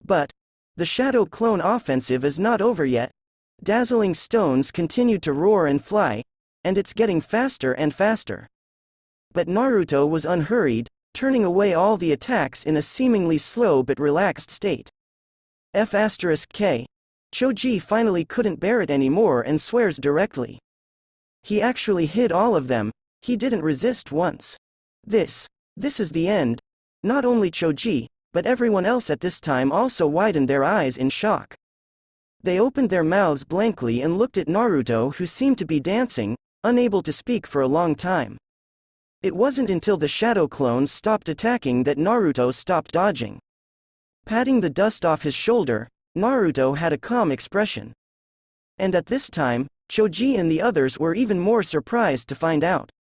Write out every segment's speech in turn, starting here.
But the Shadow Clone offensive is not over yet. Dazzling stones continued to roar and fly, and it's getting faster and faster. But Naruto was unhurried, turning away all the attacks in a seemingly slow but relaxed state. F*K. Choji finally couldn't bear it anymore and swears directly. He actually hid all of them, he didn't resist once. This is the end. Not only Choji, but everyone else at this time also widened their eyes in shock. They opened their mouths blankly and looked at Naruto, who seemed to be dancing, unable to speak for a long time. It wasn't until the shadow clones stopped attacking that Naruto stopped dodging. Patting the dust off his shoulder, Naruto had a calm expression. And at this time, Choji and the others were even more surprised to find out.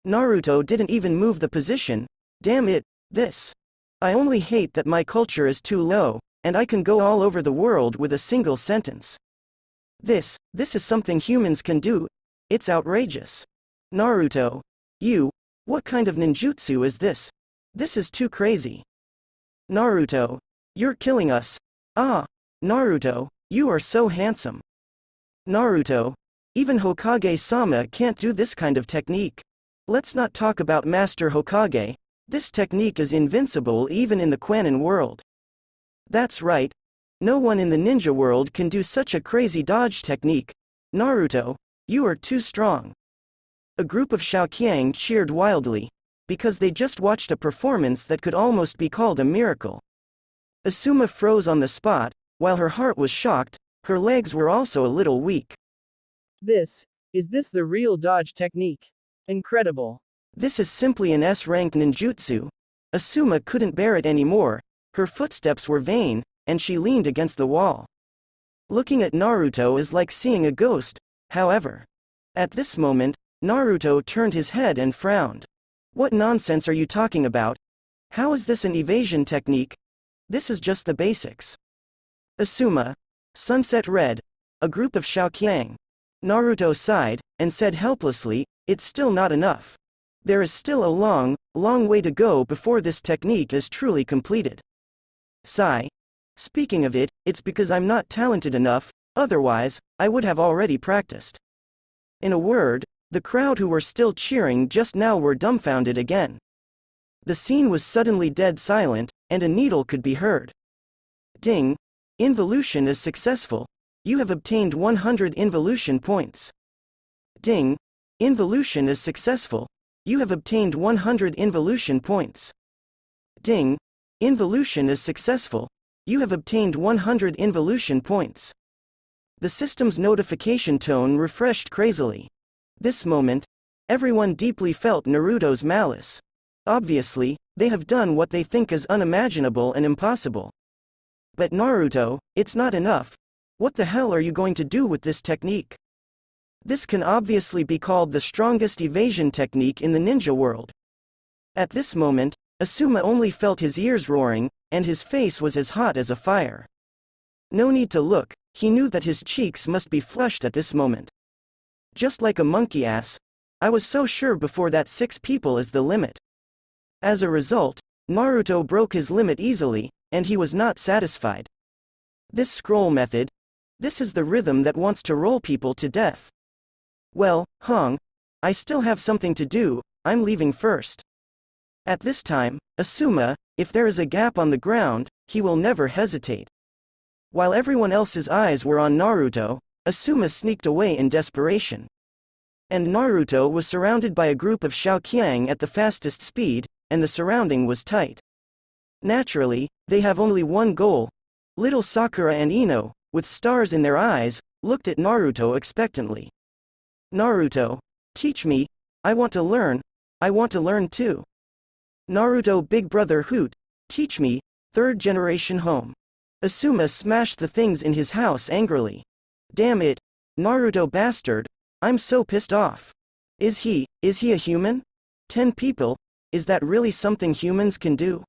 Naruto didn't even move the position. Damn it, this. I only hate that my culture is too low, and I can go all over the world with a single sentence. This is something humans can do. It's outrageous. Naruto. What kind of ninjutsu is this? This is too crazy. Naruto. You're killing us. Ah, Naruto, you are so handsome. Naruto. Even Hokage-sama can't do this kind of technique. Let's not talk about Master Hokage. This technique is invincible even in the Quanon world. That's right. No one in the ninja world can do such a crazy dodge technique. Naruto, you are too strong. A group of Xiaoqiang cheered wildly, because they just watched a performance that could almost be called a miracle. Asuma froze on the spot. While her heart was shocked, her legs were also a little weak. Is this the real dodge technique? Incredible. This is simply an S-rank ninjutsu. Asuma couldn't bear it anymore, her footsteps were vain, and she leaned against the wall. Looking at Naruto is like seeing a ghost, however. At this moment, Naruto turned his head and frowned. What nonsense are you talking about? How is this an evasion technique? This is just the basics. Asuma. Sunset Red. A group of Xiaoqiang. Naruto sighed, and said helplessly, it's still not enough. There is still a long, long way to go before this technique is truly completed. Sigh. Speaking of it, it's because I'm not talented enough, otherwise, I would have already practiced. In a word, the crowd who were still cheering just now were dumbfounded again. The scene was suddenly dead silent, and a needle could be heard. Ding. Involution is successful. You have obtained 100 involution points. Ding. Involution is successful. You have obtained 100 involution points. Ding. Involution is successful. You have obtained 100 involution points. The system's notification tone refreshed crazily. This moment, everyone deeply felt Naruto's malice. Obviously, they have done what they think is unimaginable and impossible. But Naruto, it's not enough. What the hell are you going to do with this technique? This can obviously be called the strongest evasion technique in the ninja world. At this moment, Asuma only felt his ears roaring, and his face was as hot as a fire. No need to look, he knew that his cheeks must be flushed at this moment. Just like a monkey ass. I was so sure before that 6 people is the limit. As a result, Naruto broke his limit easily, and he was not satisfied. This scroll method. This is the rhythm that wants to roll people to death. Well, Hong. I still have something to do, I'm leaving first. At this time, Asuma, if there is a gap on the ground, he will never hesitate. While everyone else's eyes were on Naruto, Asuma sneaked away in desperation. And Naruto was surrounded by a group of Xiaoqiang at the fastest speed, and the surrounding was tight. Naturally, they have only one goal. Little Sakura and Ino, with stars in their eyes, looked at Naruto expectantly. Naruto, teach me, I want to learn too. Naruto big brother Hoot, teach me, 3rd generation home. Asuma smashed the things in his house angrily. Damn it, Naruto bastard, I'm so pissed off. Is he a human? 10 people, is that really something humans can do?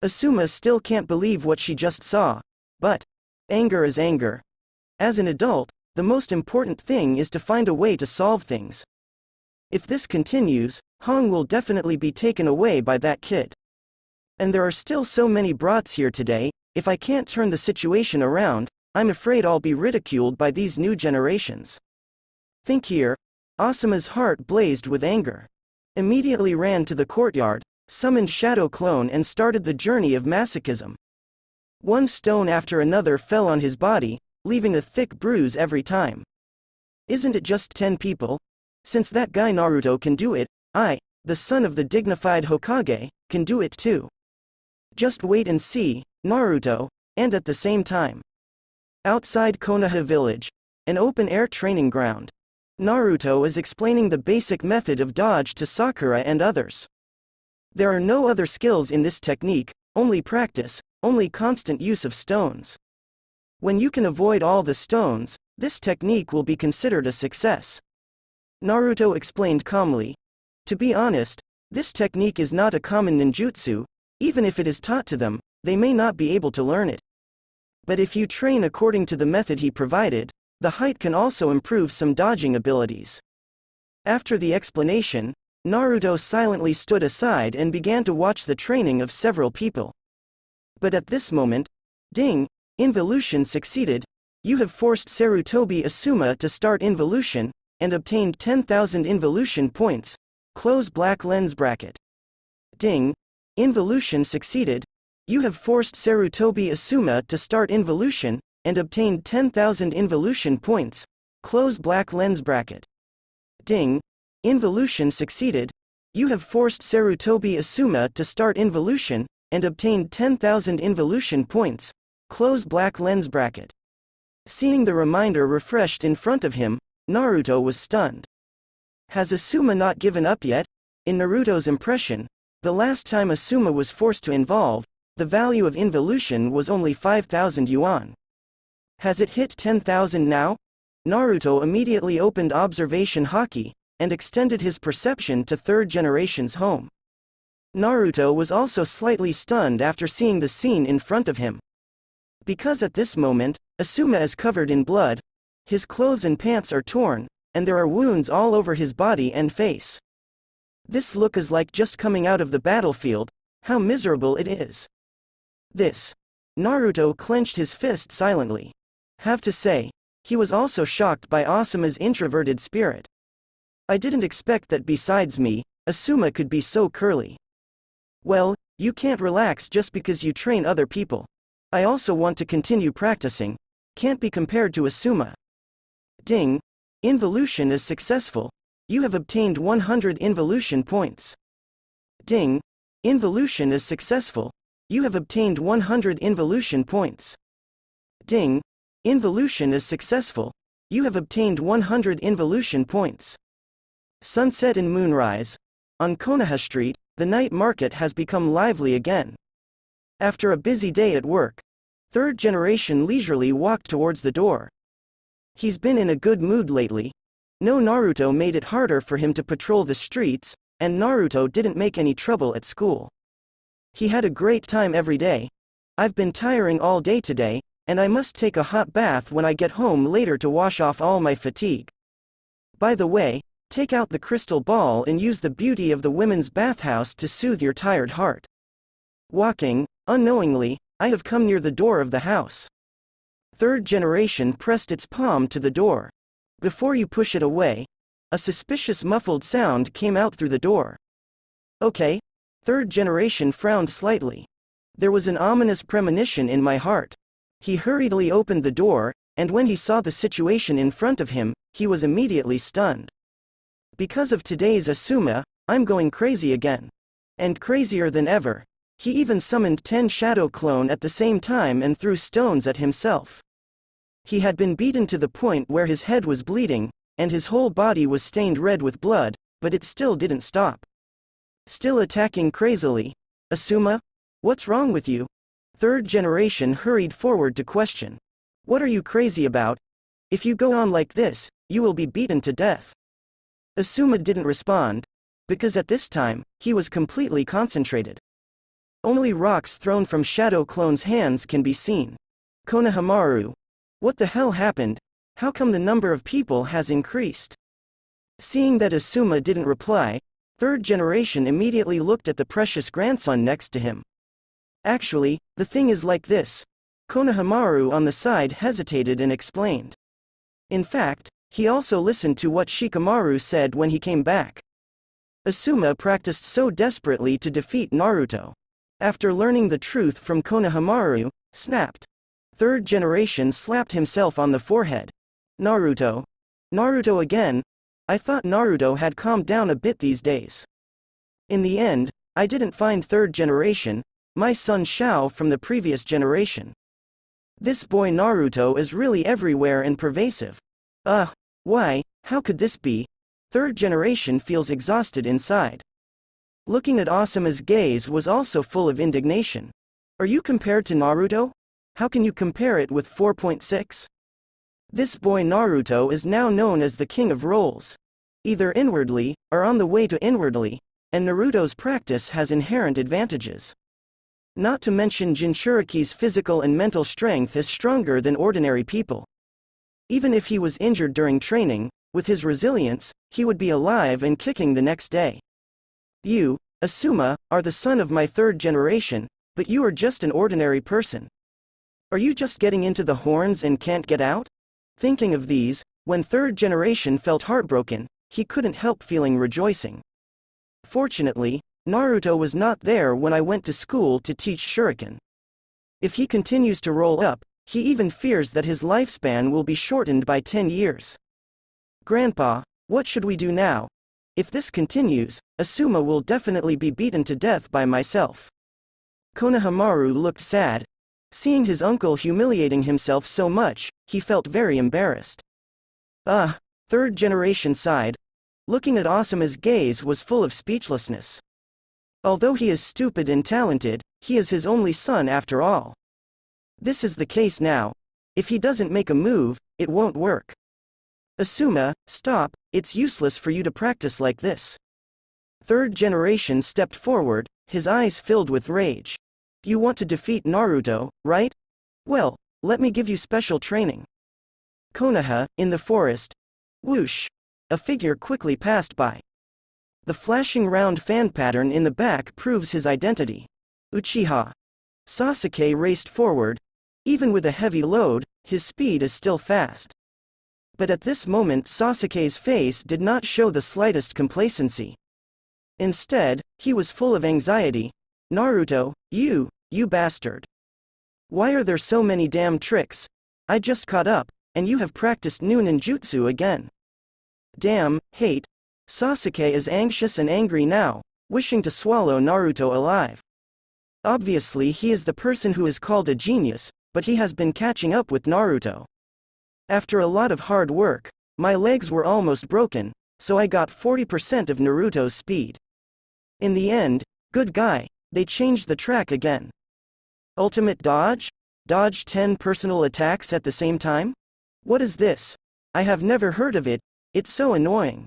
Asuma still can't believe what she just saw, but anger is anger. As an adult, the most important thing is to find a way to solve things. If this continues, Hong will definitely be taken away by that kid. And there are still so many brats here today, If I can't turn the situation around, I'm afraid I'll be ridiculed by these new generations. Think here. Asuma's heart blazed with anger. Immediately ran to the courtyard, summoned Shadow Clone and started the journey of masochism. One stone after another fell on his body, leaving a thick bruise every time. Isn't it just 10 people? Since that guy Naruto can do it, I, the son of the dignified Hokage, can do it too. Just wait and see, Naruto, and at the same time. Outside Konoha village, an open-air training ground. Naruto is explaining the basic method of dodge to Sakura and others. There are no other skills in this technique, only practice, only constant use of stones. When you can avoid all the stones, this technique will be considered a success. Naruto explained calmly. To be honest, this technique is not a common ninjutsu. Even if it is taught to them, they may not be able to learn it. But if you train according to the method he provided, the height can also improve some dodging abilities. After the explanation, Naruto silently stood aside and began to watch the training of several people. But at this moment, ding, involution succeeded. You have forced Sarutobi Asuma to start involution, and obtained 10,000 involution points. Close black lens bracket. Ding, involution succeeded. You have forced Sarutobi Asuma to start involution, and obtained 10,000 involution points. Close black lens bracket. Ding, involution succeeded. You have forced Sarutobi Asuma to start involution, and obtained 10,000 involution points. Close black lens bracket. Seeing the reminder refreshed in front of him, Naruto was stunned. Has Asuma not given up yet? In Naruto's impression, the last time Asuma was forced to involve, the value of involution was only 5,000 yuan. Has it hit 10,000 now? Naruto immediately opened observation haki, and extended his perception to third generation's home. Naruto was also slightly stunned after seeing the scene in front of him. Because at this moment, Asuma is covered in blood, his clothes and pants are torn, and there are wounds all over his body and face. This look is like just coming out of the battlefield. How miserable it is. This. Naruto clenched his fist silently. Have to say, he was also shocked by Asuma's introverted spirit. I didn't expect that besides me, Asuma could be so curly. Well, you can't relax just because you train other people. I also want to continue practicing. Can't be compared to Asuma. Ding. Involution is successful. You have obtained 100 involution points. Ding. Involution is successful. You have obtained 100 involution points. Ding. Involution is successful. You have obtained 100 involution points. Sunset and moonrise. On Konoha Street, the night market has become lively again. After a busy day at work, third generation leisurely walked towards the door. He's been in a good mood lately. No, Naruto made it harder for him to patrol the streets, and Naruto didn't make any trouble at school. He had a great time every day. I've been tiring all day today, and I must take a hot bath when I get home later to wash off all my fatigue. By the way, take out the crystal ball and use the beauty of the women's bathhouse to soothe your tired heart. Walking, unknowingly, I have come near the door of the house. Third generation pressed its palm to the door. Before you push it away, a suspicious muffled sound came out through the door. Okay. Third generation frowned slightly. There was an ominous premonition in my heart. He hurriedly opened the door, and when he saw the situation in front of him, he was immediately stunned. Because of today's Asuma, I'm going crazy again. And crazier than ever. He even summoned 10 shadow clone at the same time and threw stones at himself. He had been beaten to the point where his head was bleeding, and his whole body was stained red with blood, but it still didn't stop. Still attacking crazily. Asuma? What's wrong with you? Third generation hurried forward to question. What are you crazy about? If you go on like this, you will be beaten to death. Asuma didn't respond, because at this time, he was completely concentrated. Only rocks thrown from Shadow Clone's hands can be seen. Konohamaru. What the hell happened? How come the number of people has increased? Seeing that Asuma didn't reply, third generation immediately looked at the precious grandson next to him. Actually, the thing is like this. Konohamaru on the side hesitated and explained. In fact, he also listened to what Shikamaru said when he came back. Asuma practiced so desperately to defeat Naruto. After learning the truth from Konohamaru, snapped. Third generation slapped himself on the forehead. Naruto. Naruto again? I thought Naruto had calmed down a bit these days. In the end, I didn't find third generation, my son Xiao from the previous generation. This boy Naruto is really everywhere and pervasive. Why, how could this be? Third generation feels exhausted inside. Looking at Asuma's gaze was also full of indignation. Are you compared to Naruto? How can you compare it with 4.6? This boy Naruto is now known as the king of roles. Either inwardly, or on the way to inwardly, and Naruto's practice has inherent advantages. Not to mention Jinchuriki's physical and mental strength is stronger than ordinary people. Even if he was injured during training, with his resilience, he would be alive and kicking the next day. You, Asuma, are the son of my third generation, but you are just an ordinary person. Are you just getting into the horns and can't get out? Thinking of these, when third generation felt heartbroken, he couldn't help feeling rejoicing. Fortunately, Naruto was not there when I went to school to teach shuriken. If he continues to roll up, he even fears that his lifespan will be shortened by 10 years. Grandpa, what should we do now? If this continues, Asuma will definitely be beaten to death by myself. Konohamaru looked sad. Seeing his uncle humiliating himself so much, he felt very embarrassed. Third generation sighed. Looking at Asuma's gaze was full of speechlessness. Although he is stupid and talented, he is his only son after all. This is the case now. If he doesn't make a move, it won't work. Asuma, stop, it's useless for you to practice like this. Third generation stepped forward, his eyes filled with rage. You want to defeat Naruto, right? Well, let me give you special training. Konoha, in the forest. Whoosh! A figure quickly passed by. The flashing round fan pattern in the back proves his identity. Uchiha. Sasuke raced forward. Even with a heavy load, his speed is still fast. But at this moment Sasuke's face did not show the slightest complacency. Instead, he was full of anxiety. Naruto, you bastard. Why are there so many damn tricks? I just caught up, and you have practiced new ninjutsu again. Damn, hate. Sasuke is anxious and angry now, wishing to swallow Naruto alive. Obviously he is the person who is called a genius, but he has been catching up with Naruto. After a lot of hard work, my legs were almost broken, so I got 40% of Naruto's speed. In the end, good guy, they changed the track again. Ultimate dodge? Dodge 10 personal attacks at the same time? What is this? I have never heard of it, it's so annoying.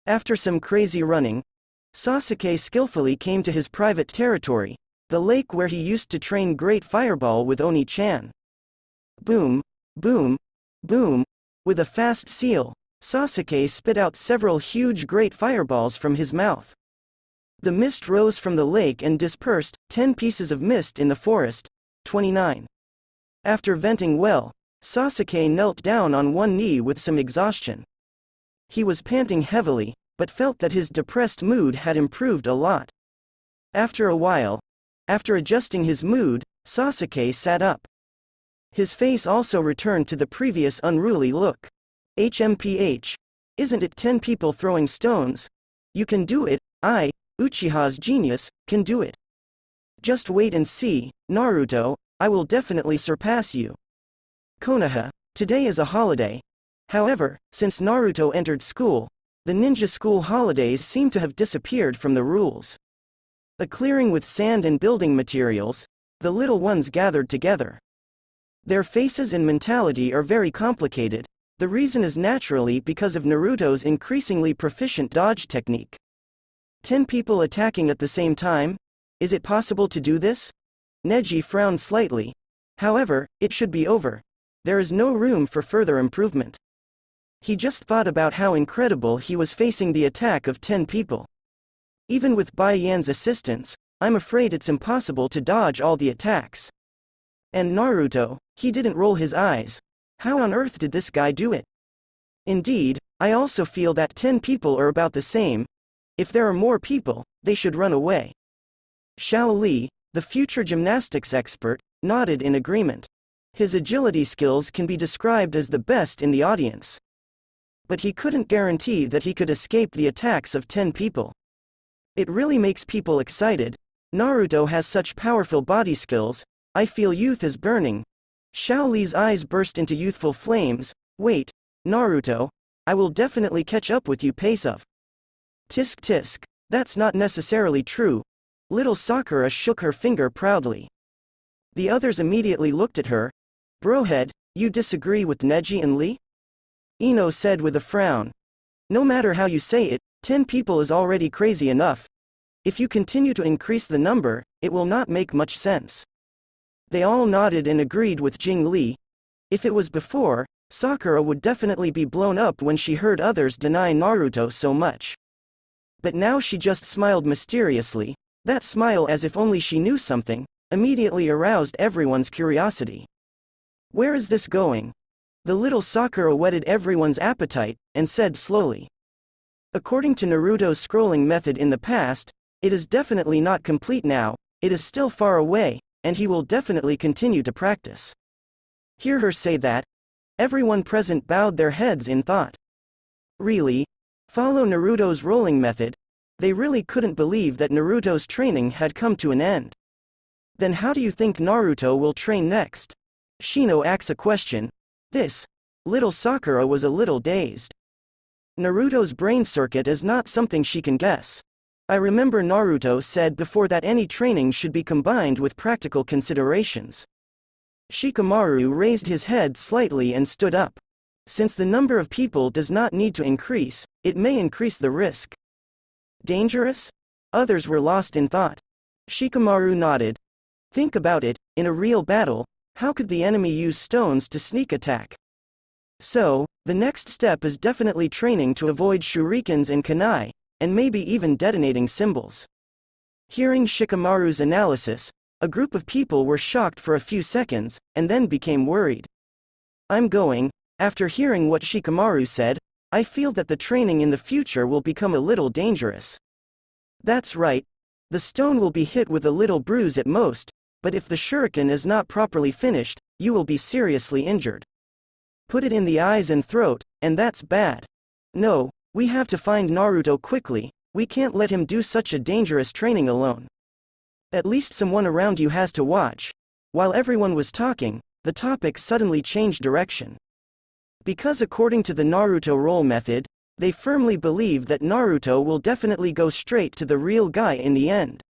After some crazy running, Sasuke skillfully came to his private territory, the lake where he used to train Great Fireball with Oni-chan. Boom, boom, boom. With a fast seal, Sasuke spit out several huge Great Fireballs from his mouth. The mist rose from the lake and dispersed, 10 pieces of mist in the forest. 29. After venting well, Sasuke knelt down on one knee with some exhaustion. He was panting heavily, but felt that his depressed mood had improved a lot. After a while, after adjusting his mood, Sasuke sat up. His face also returned to the previous unruly look. HMPH. Isn't it 10 people throwing stones? You can do it, Uchiha's genius, can do it. Just wait and see, Naruto, I will definitely surpass you. Konoha, today is a holiday. However, since Naruto entered school, the ninja school holidays seem to have disappeared from the rules. A clearing with sand and building materials, the little ones gathered together. Their faces and mentality are very complicated, the reason is naturally because of Naruto's increasingly proficient dodge technique. 10 people attacking at the same time? Is it possible to do this? Neji frowned slightly. However, it should be over. There is no room for further improvement. He just thought about how incredible he was facing the attack of 10 people. Even with Bai Yan's assistance, I'm afraid it's impossible to dodge all the attacks. And Naruto, he didn't roll his eyes. How on earth did this guy do it? Indeed, I also feel that 10 people are about the same. If there are more people, they should run away. Xiaoli, the future gymnastics expert, nodded in agreement. His agility skills can be described as the best in the audience. But he couldn't guarantee that he could escape the attacks of 10 people. It really makes people excited. Naruto has such powerful body skills. I feel youth is burning. Xiaoli's eyes burst into youthful flames. Wait, Naruto, I will definitely catch up with you pace of. Tisk tisk, that's not necessarily true. Little Sakura shook her finger proudly. The others immediately looked at her. Brohead, you disagree with Neji and Lee? Ino said with a frown. No matter how you say it, 10 people is already crazy enough. If you continue to increase the number, it will not make much sense. They all nodded and agreed with Jing Li. If it was before, Sakura would definitely be blown up when she heard others deny Naruto so much. But now she just smiled mysteriously. That smile, as if only she knew something, immediately aroused everyone's curiosity. Where is this going? The little Sakura whetted everyone's appetite, and said slowly. According to Naruto's scrolling method in the past, it is definitely not complete now, it is still far away, and he will definitely continue to practice. Hear her say that? Everyone present bowed their heads in thought. Really? Follow Naruto's rolling method? They really couldn't believe that Naruto's training had come to an end. Then how do you think Naruto will train next? Shino asks a question. This little Sakura was a little dazed. Naruto's brain circuit is not something she can guess. I remember Naruto said before that any training should be combined with practical considerations. Shikamaru raised his head slightly and stood up. Since the number of people does not need to increase, it may increase the risk. Dangerous? Others were lost in thought. Shikamaru nodded. Think about it, in a real battle, how could the enemy use stones to sneak attack? So, the next step is definitely training to avoid shurikens and kunai, and maybe even detonating symbols. Hearing Shikamaru's analysis, a group of people were shocked for a few seconds, and then became worried. I'm going. After hearing what Shikamaru said, I feel that the training in the future will become a little dangerous. That's right. The stone will be hit with a little bruise at most, but if the shuriken is not properly finished, you will be seriously injured. Put it in the eyes and throat, and that's bad. No, we have to find Naruto quickly, we can't let him do such a dangerous training alone. At least someone around you has to watch. While everyone was talking, the topic suddenly changed direction. Because according to the Naruto roll method, they firmly believe that Naruto will definitely go straight to the real guy in the end.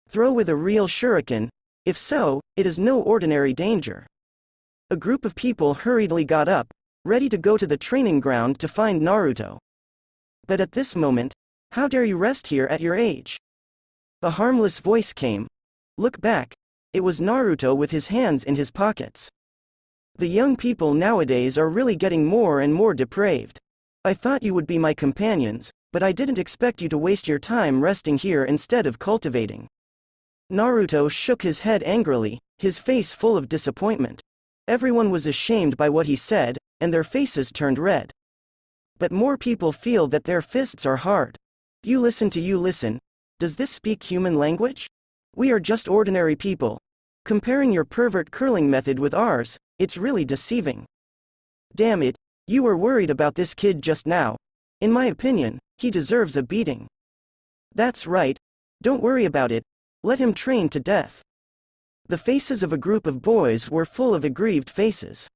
Throw with a real shuriken. If so, it is no ordinary danger. A group of people hurriedly got up, ready to go to the training ground to find Naruto. But at this moment, how dare you rest here at your age? A harmless voice came. Look back. It was Naruto with his hands in his pockets. The young people nowadays are really getting more and more depraved. I thought you would be my companions, but I didn't expect you to waste your time resting here instead of cultivating. Naruto shook his head angrily, his face full of disappointment. Everyone was ashamed by what he said, and their faces turned red. But more people feel that their fists are hard. You listen. Does this speak human language? We are just ordinary people. Comparing your pervert curling method with ours, it's really deceiving. Damn it, you were worried about this kid just now. In my opinion, he deserves a beating. That's right. Don't worry about it. Let him train to death. The faces of a group of boys were full of aggrieved faces.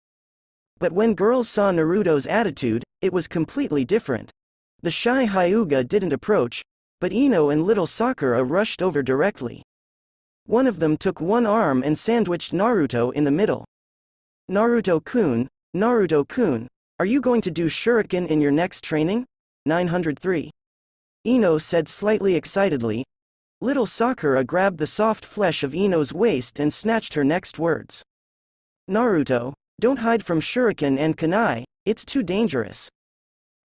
But when girls saw Naruto's attitude, it was completely different. The shy Hyuga didn't approach, but Ino and little Sakura rushed over directly. One of them took one arm and sandwiched Naruto in the middle. Naruto-kun, are you going to do shuriken in your next training? 903. Ino said slightly excitedly. Little Sakura grabbed the soft flesh of Ino's waist and snatched her next words. Naruto, don't hide from shuriken and kunai, it's too dangerous.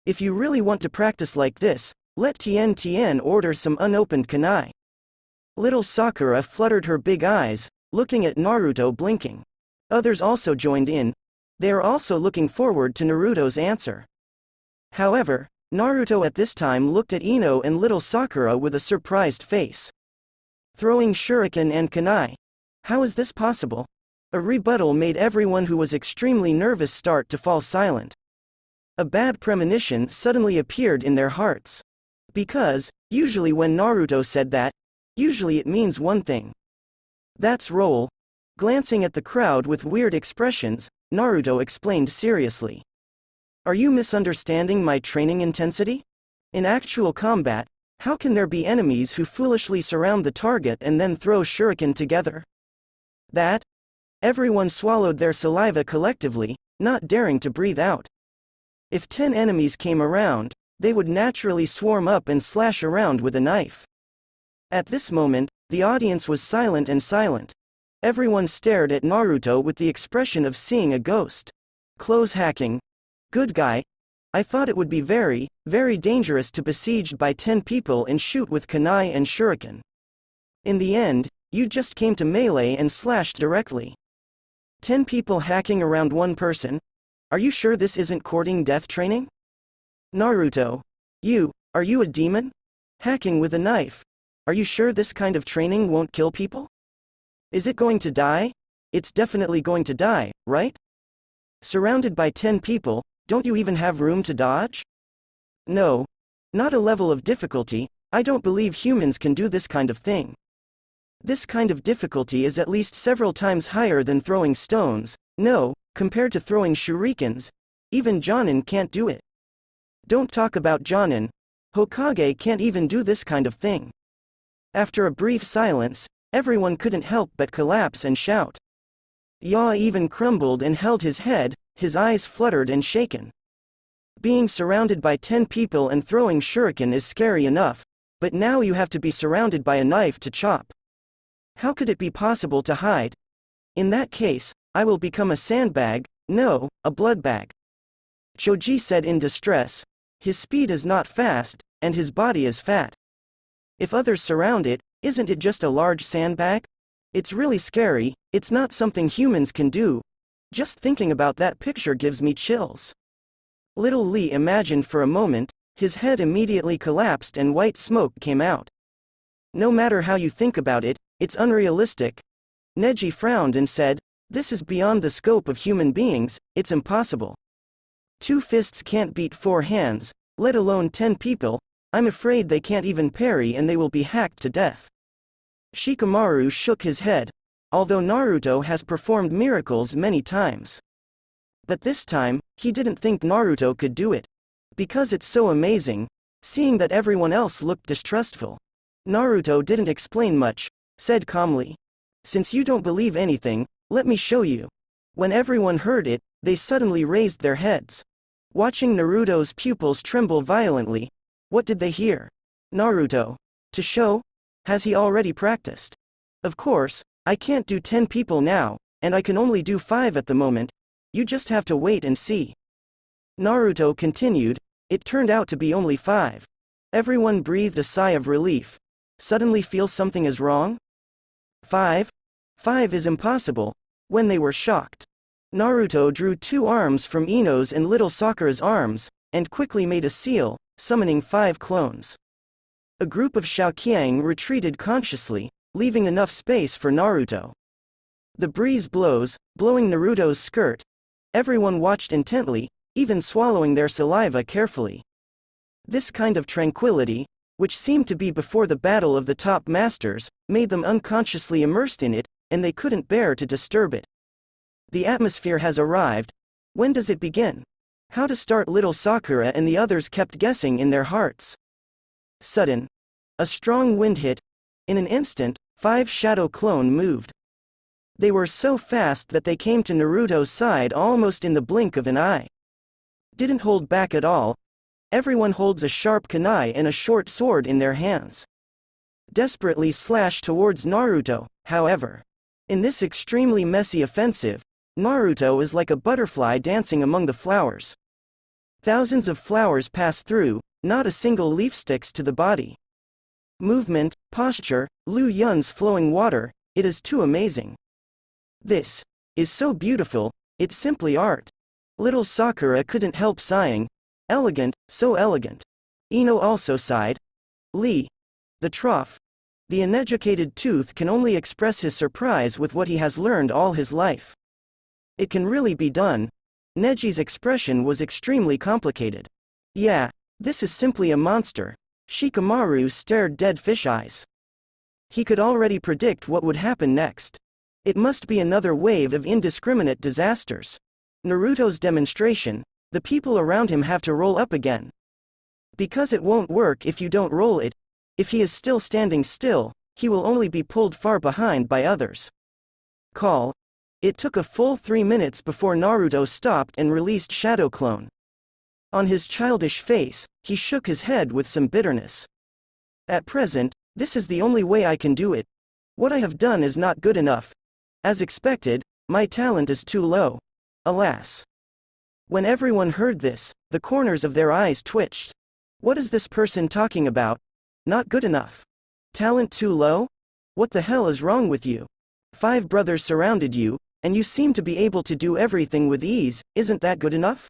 If you really want to practice like this, let Tiantian order some unopened kunai. Little Sakura fluttered her big eyes, looking at Naruto blinking. Others also joined in. They are also looking forward to Naruto's answer. However, Naruto at this time looked at Ino and little Sakura with a surprised face. Throwing shuriken and kunai. How is this possible? A rebuttal made everyone who was extremely nervous start to fall silent. A bad premonition suddenly appeared in their hearts. Because, usually when Naruto said that, usually it means one thing. That's roll. Glancing at the crowd with weird expressions, Naruto explained seriously. Are you misunderstanding my training intensity? In actual combat, how can there be enemies who foolishly surround the target and then throw shuriken together? That? Everyone swallowed their saliva collectively, not daring to breathe out. If 10 enemies came around, they would naturally swarm up and slash around with a knife. At this moment, the audience was silent and silent. Everyone stared at Naruto with the expression of seeing a ghost. Close hacking. Good guy. I thought it would be very, very dangerous to besieged by 10 people and shoot with kunai and shuriken. In the end, you just came to melee and slashed directly. 10 people hacking around one person? Are you sure this isn't courting death training? Naruto. Are you a demon? Hacking with a knife. Are you sure this kind of training won't kill people? Is it going to die? It's definitely going to die, right? Surrounded by 10 people, don't you even have room to dodge? No. Not a level of difficulty. I don't believe humans can do this kind of thing. This kind of difficulty is at least several times higher than throwing stones. No, compared to throwing shurikens, even Jonin can't do it. Don't talk about Jonin. Hokage can't even do this kind of thing. After a brief silence, everyone couldn't help but collapse and shout. Ya even crumbled and held his head, his eyes fluttered and shaken. Being surrounded by 10 people and throwing shuriken is scary enough, but now you have to be surrounded by a knife to chop. How could it be possible to hide? In that case, I will become a sandbag, no, a blood bag. Choji said in distress. His speed is not fast, and his body is fat. If others surround it, isn't it just a large sandbag? It's really scary. It's not something humans can do. Just thinking about that picture gives me chills. Little Lee imagined for a moment, his head immediately collapsed and white smoke came out. No matter how you think about it, it's unrealistic. Neji frowned and said, this is beyond the scope of human beings, it's impossible. 2 fists can't beat 4 hands, let alone 10 people. I'm afraid they can't even parry and they will be hacked to death. Shikamaru shook his head. Although Naruto has performed miracles many times. But this time, he didn't think Naruto could do it. Because it's so amazing, seeing that everyone else looked distrustful. Naruto didn't explain much, said calmly. Since you don't believe anything, let me show you. When everyone heard it, they suddenly raised their heads. Watching Naruto's pupils tremble violently. What did they hear? Naruto. To show? Has he already practiced? Of course, I can't do 10 people now, and I can only do 5 at the moment. You just have to wait and see. Naruto continued. It turned out to be only 5. Everyone breathed a sigh of relief. Suddenly feel something is wrong? 5? 5 is impossible. When they were shocked. Naruto drew 2 arms from Ino's and little Sakura's arms, and quickly made a seal, summoning 5 clones. A group of Xiaoqiang retreated consciously, leaving enough space for Naruto. The breeze blows, blowing Naruto's skirt. Everyone watched intently, even swallowing their saliva carefully. This kind of tranquility, which seemed to be before the battle of the top masters, made them unconsciously immersed in it, and they couldn't bear to disturb it. The atmosphere has arrived. When does it begin? How to start? Little Sakura and the others kept guessing in their hearts. Sudden. A strong wind hit. In an instant, 5 shadow clone moved. They were so fast that they came to Naruto's side almost in the blink of an eye. Didn't hold back at all. Everyone holds a sharp kunai and a short sword in their hands. Desperately slash towards Naruto, however. In this extremely messy offensive, Naruto is like a butterfly dancing among the flowers. Thousands of flowers pass through, not a single leaf sticks to the body. Movement, posture, Lu Yun's flowing water, it is too amazing. This is so beautiful, it's simply art. Little Sakura couldn't help sighing. Elegant, so elegant. Ino also sighed. Lee. The trough. The uneducated tooth can only express his surprise with what he has learned all his life. It can really be done. Neji's expression was extremely complicated. Yeah, this is simply a monster. Shikamaru stared dead fish eyes. He could already predict what would happen next. It must be another wave of indiscriminate disasters. Naruto's demonstration, the people around him have to roll up again. Because it won't work if you don't roll it. If he is still standing still, he will only be pulled far behind by others. Call. It took a full 3 minutes before Naruto stopped and released Shadow Clone. On his childish face, he shook his head with some bitterness. At present, this is the only way I can do it. What I have done is not good enough. As expected, my talent is too low. Alas. When everyone heard this, the corners of their eyes twitched. What is this person talking about? Not good enough. Talent too low? What the hell is wrong with you? 5 brothers surrounded you, and you seem to be able to do everything with ease, isn't that good enough?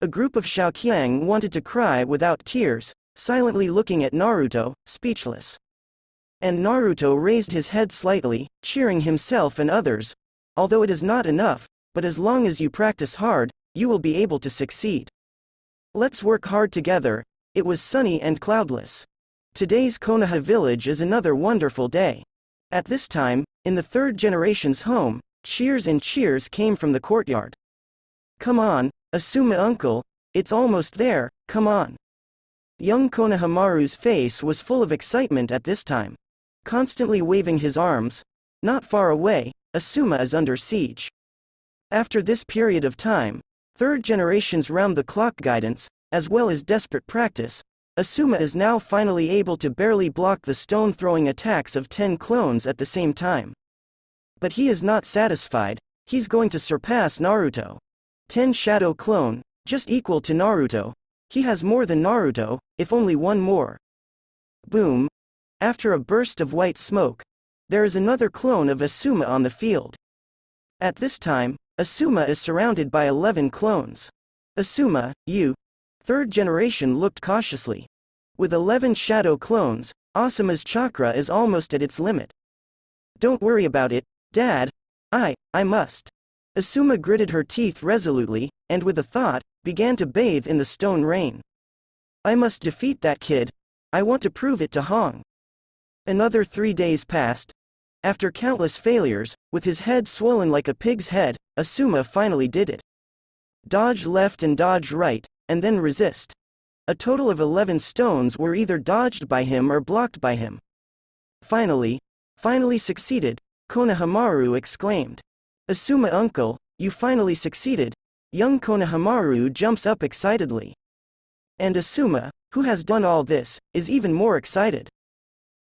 A group of Shaoqiang wanted to cry without tears, silently looking at Naruto, speechless. And Naruto raised his head slightly, cheering himself and others. Although it is not enough, but as long as you practice hard, you will be able to succeed. Let's work hard together. It was sunny and cloudless. Today's Konoha village is another wonderful day. At this time, in the 3rd generation's home, cheers and cheers came from the courtyard. Come on, Asuma uncle, it's almost there, come on. Young Konohamaru's face was full of excitement at this time. Constantly waving his arms. Not far away, Asuma is under siege. After this period of time, 3rd generation's round-the-clock guidance, as well as desperate practice, Asuma is now finally able to barely block the stone-throwing attacks of 10 clones at the same time. But he is not satisfied, he's going to surpass Naruto. 10 shadow clone, just equal to Naruto. He has more than Naruto, if only one more. Boom. After a burst of white smoke, there is another clone of Asuma on the field. At this time, Asuma is surrounded by 11 clones. Asuma, you. 3rd generation looked cautiously. With 11 shadow clones, Asuma's chakra is almost at its limit. Don't worry about it, Dad. I must. Asuma gritted her teeth resolutely, and with a thought, began to bathe in the stone rain. I must defeat that kid. I want to prove it to Hong. Another 3 days passed. After countless failures, with his head swollen like a pig's head, Asuma finally did it. Dodge left and dodge right, and then resist. A total of 11 stones were either dodged by him or blocked by him. Finally succeeded, Konohamaru exclaimed. Asuma uncle, you finally succeeded. Young Konohamaru jumps up excitedly. And Asuma, who has done all this, is even more excited.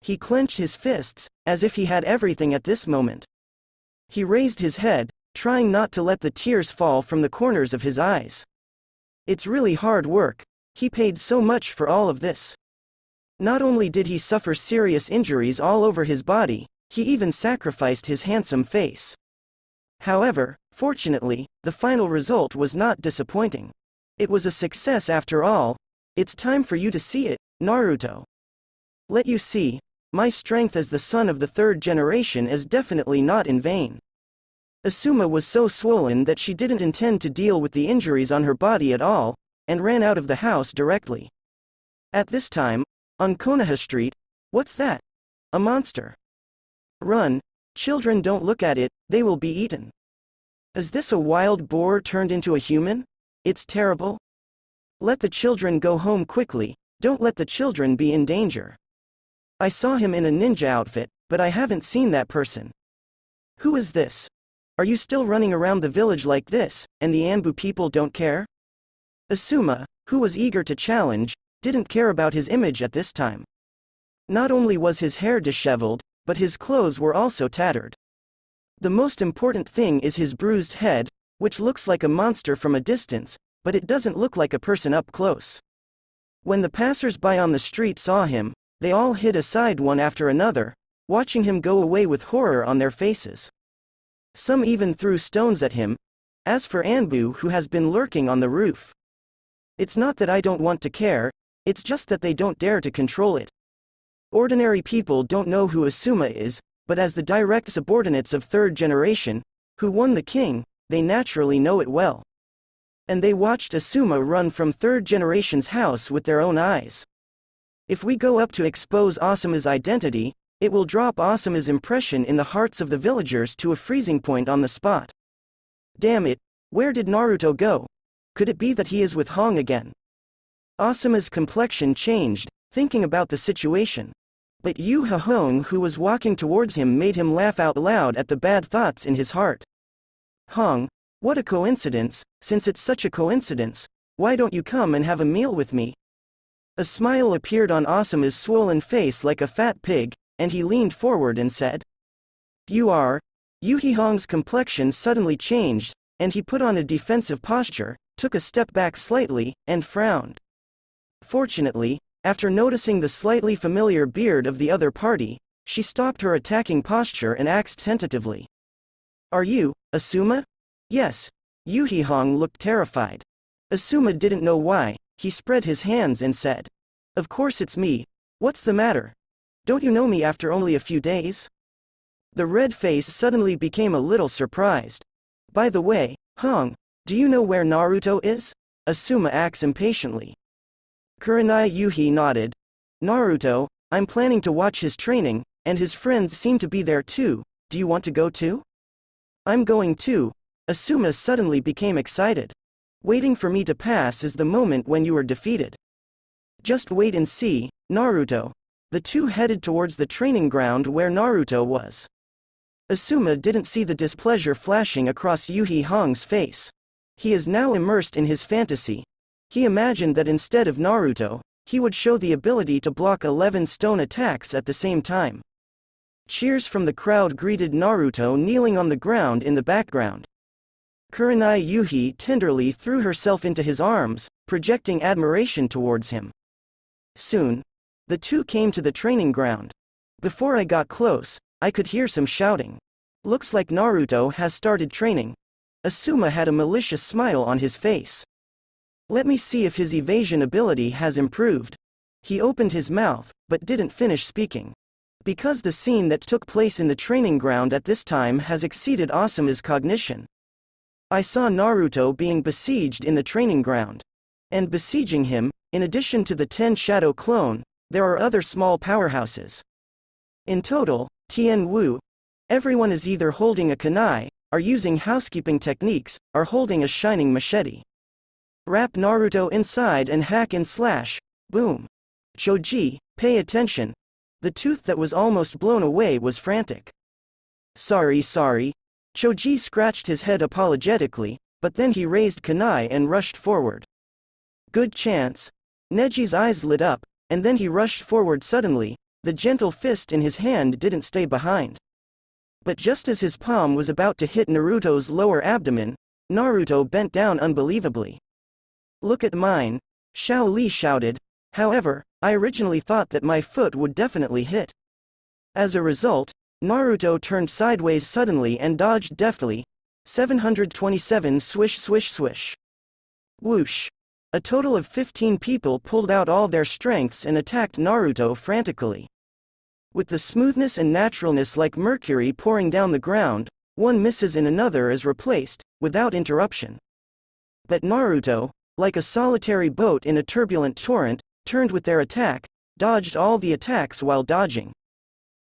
He clenched his fists, as if he had everything at this moment. He raised his head, trying not to let the tears fall from the corners of his eyes. It's really hard work. He paid so much for all of this. Not only did he suffer serious injuries all over his body, he even sacrificed his handsome face. However, fortunately, the final result was not disappointing. It was a success after all. It's time for you to see it, Naruto. Let you see. My strength as the son of the 3rd generation is definitely not in vain. Asuma was so swollen that she didn't intend to deal with the injuries on her body at all, and ran out of the house directly. At this time, on Konoha Street, what's that? A monster. Run, children, don't look at it, they will be eaten. Is this a wild boar turned into a human? It's terrible. Let the children go home quickly, don't let the children be in danger. I saw him in a ninja outfit, but I haven't seen that person. Who is this? Are you still running around the village like this, and the Anbu people don't care? Asuma, who was eager to challenge, didn't care about his image at this time. Not only was his hair disheveled, but his clothes were also tattered. The most important thing is his bruised head, which looks like a monster from a distance, but it doesn't look like a person up close. When the passers-by on the street saw him, They all hid aside one after another, watching him go away with horror on their faces. Some even threw stones at him. As for Anbu, who has been lurking on the roof. It's not that I don't want to care, it's just that they don't dare to control it. Ordinary people don't know who Asuma is, but as the direct subordinates of third generation, who won the king, they naturally know it well. And they watched Asuma run from third generation's house with their own eyes. If we go up to expose Asuma's identity, it will drop Asuma's impression in the hearts of the villagers to a freezing point on the spot. Damn it, where did Naruto go? Could it be that he is with Hong again? Asuma's complexion changed, thinking about the situation. But Yurihong, who was walking towards him, made him laugh out loud at the bad thoughts in his heart. Hong, what a coincidence, since it's such a coincidence, why don't you come and have a meal with me? A smile appeared on Asuma's swollen face like a fat pig, and he leaned forward and said, "You are?" Yurihong's complexion suddenly changed, and he put on a defensive posture, took a step back slightly, and frowned. Fortunately, after noticing the slightly familiar beard of the other party, she stopped her attacking posture and asked tentatively, "Are you, Asuma?" "Yes." Yurihong looked terrified. Asuma didn't know why. He spread his hands and said, "Of course it's me. What's the matter? Don't you know me after only a few days?" The red face suddenly became a little surprised. "By the way, Hong, do you know where Naruto is?" Asuma asked impatiently. Kurenai Yuhi nodded. "Naruto, I'm planning to watch his training, and his friends seem to be there too. Do you want to go too?" "I'm going too." Asuma suddenly became excited. "Waiting for me to pass is the moment when you are defeated. Just wait and see, Naruto." The two headed towards the training ground where Naruto was. Asuma didn't see the displeasure flashing across Yurihong's face. He is now immersed in his fantasy. He imagined that instead of Naruto, he would show the ability to block 11 stone attacks at the same time. Cheers from the crowd greeted Naruto kneeling on the ground in the background. Kurenai Yuhi tenderly threw herself into his arms, projecting admiration towards him. Soon, the two came to the training ground. Before I got close, I could hear some shouting. "Looks like Naruto has started training." Asuma had a malicious smile on his face. "Let me see if his evasion ability has improved." He opened his mouth, but didn't finish speaking. Because the scene that took place in the training ground at this time has exceeded Asuma's cognition. I saw Naruto being besieged in the training ground. And besieging him, in addition to the 10 shadow clone, there are other small powerhouses. In total, Wu. Everyone is either holding a kunai, are using housekeeping techniques, are holding a shining machete. Wrap Naruto inside and hack and slash. Boom. Choji, pay attention. The tooth that was almost blown away was frantic. Sorry. Choji scratched his head apologetically, but then he raised kunai and rushed forward. Good chance. Neji's eyes lit up, and then he rushed forward suddenly. The gentle fist in his hand didn't stay behind. But just as his palm was about to hit Naruto's lower abdomen, Naruto bent down unbelievably. "Look at mine," Xiaoli shouted. "However, I originally thought that my foot would definitely hit." As a result, Naruto turned sideways suddenly and dodged deftly. 727 swish swish swish. Whoosh. A total of 15 people pulled out all their strengths and attacked Naruto frantically. With the smoothness and naturalness like mercury pouring down the ground, one misses and another is replaced, without interruption. But Naruto, like a solitary boat in a turbulent torrent, turned with their attack, dodged all the attacks while dodging.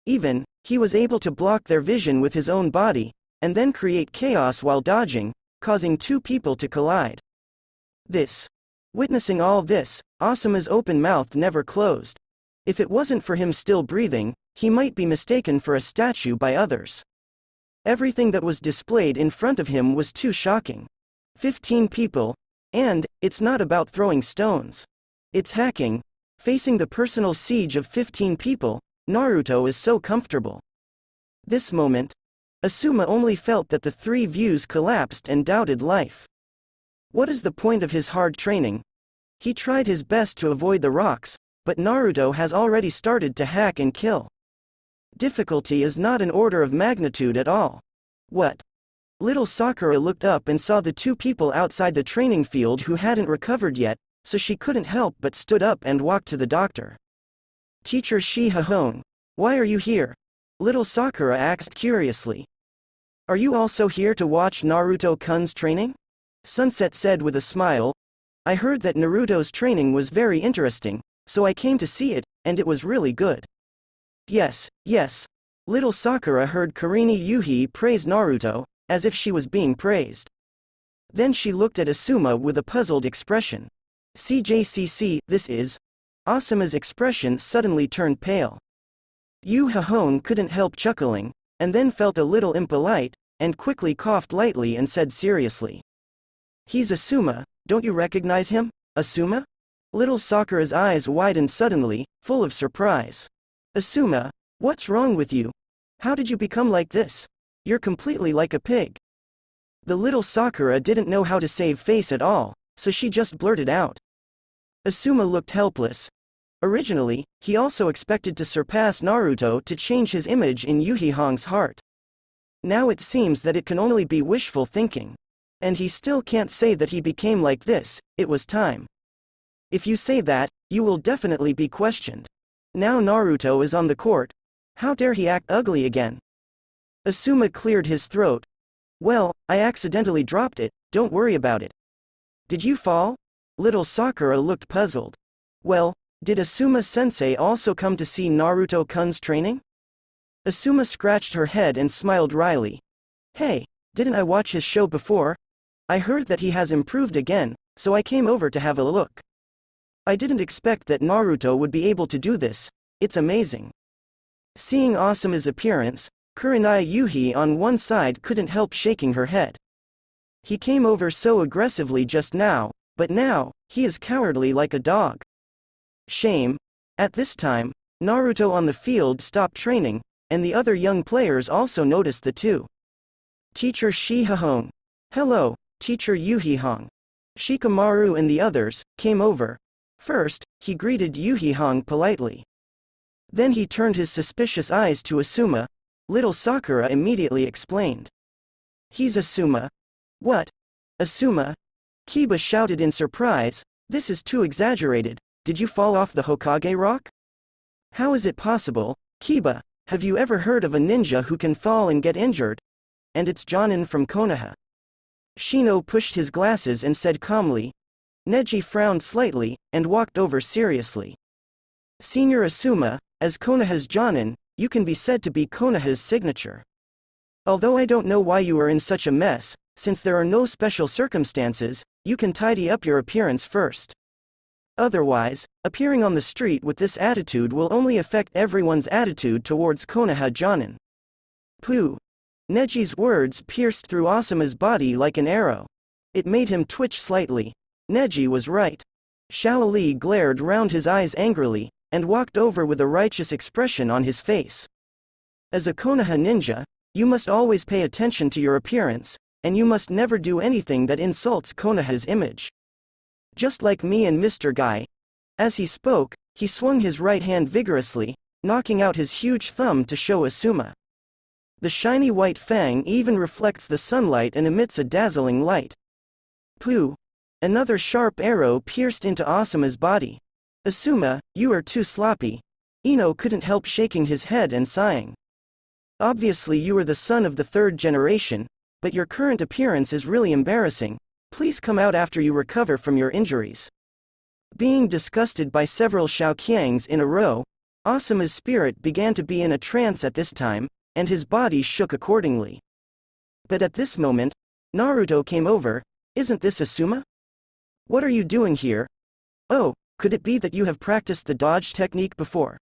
Even, he was able to block their vision with his own body, and then create chaos while dodging, causing two people to collide. Witnessing all this, Asuma's open mouth never closed. If it wasn't for him still breathing, he might be mistaken for a statue by others. Everything that was displayed in front of him was too shocking. 15 people, and, it's not about throwing stones. It's hacking. Facing the personal siege of 15 people, Naruto is so comfortable. This moment, Asuma only felt that the three views collapsed and doubted life. What is the point of his hard training? He tried his best to avoid the rocks, but Naruto has already started to hack and kill. Difficulty is not an order of magnitude at all. What? Little Sakura looked up and saw the two people outside the training field who hadn't recovered yet, so she couldn't help but stood up and walked to the doctor. Teacher Yurihong, why are you here? Little Sakura asked curiously. Are you also here to watch Naruto-kun's training? Sunset said with a smile. I heard that Naruto's training was very interesting, so I came to see it, and it was really good. Yes, yes. Little Sakura heard Kurenai Yuhi praise Naruto, as if she was being praised. Then she looked at Asuma with a puzzled expression. CJCC, this is. Asuma's expression suddenly turned pale. Yurihong couldn't help chuckling, and then felt a little impolite, and quickly coughed lightly and said seriously. He's Asuma, don't you recognize him, Asuma? Little Sakura's eyes widened suddenly, full of surprise. Asuma, what's wrong with you? How did you become like this? You're completely like a pig. The little Sakura didn't know how to save face at all, so she just blurted out. Asuma looked helpless. Originally, he also expected to surpass Naruto to change his image in Yurihong's heart. Now it seems that it can only be wishful thinking. And he still can't say that he became like this, it was time. If you say that, you will definitely be questioned. Now Naruto is on the court. How dare he act ugly again? Asuma cleared his throat. Well, I accidentally dropped it, don't worry about it. Did you fall? Little Sakura looked puzzled. Well, did Asuma-sensei also come to see Naruto-kun's training? Asuma scratched her head and smiled wryly. Hey, didn't I watch his show before? I heard that he has improved again, so I came over to have a look. I didn't expect that Naruto would be able to do this, it's amazing. Seeing Asuma's appearance, Kurenai Yuhi on one side couldn't help shaking her head. He came over so aggressively just now, but now, he is cowardly like a dog. Shame. At this time, Naruto on the field stopped training, and the other young players also noticed the two. Teacher Yurihong. Hello, Teacher Yurihong. Shikamaru and the others came over. First, he greeted Yurihong politely. Then he turned his suspicious eyes to Asuma. Little Sakura immediately explained. He's Asuma. What? Asuma? Kiba shouted in surprise, this is too exaggerated, did you fall off the Hokage rock? How is it possible, Kiba, have you ever heard of a ninja who can fall and get injured? And it's Jonin from Konoha. Shino pushed his glasses and said calmly. Neji frowned slightly, and walked over seriously. Senior Asuma, as Konoha's Jonin, you can be said to be Konoha's signature. Although I don't know why you are in such a mess, since there are no special circumstances, you can tidy up your appearance first. Otherwise, appearing on the street with this attitude will only affect everyone's attitude towards Konoha Jonin. Pooh. Neji's words pierced through Asuma's body like an arrow. It made him twitch slightly. Neji was right. Xiaoli glared round his eyes angrily, and walked over with a righteous expression on his face. As a Konoha ninja, you must always pay attention to your appearance, and you must never do anything that insults Konoha's image. Just like me and Mr. Guy. As he spoke, he swung his right hand vigorously, knocking out his huge thumb to show Asuma. The shiny white fang even reflects the sunlight and emits a dazzling light. Pooh! Another sharp arrow pierced into Asuma's body. Asuma, you are too sloppy. Ino couldn't help shaking his head and sighing. Obviously you are the son of the third generation, but your current appearance is really embarrassing. Please come out after you recover from your injuries. Being disgusted by several Xiaoqiangs in a row, Asuma's spirit began to be in a trance at this time, and his body shook accordingly. But at this moment, Naruto came over. Isn't this Asuma? What are you doing here? Oh, could it be that you have practiced the dodge technique before?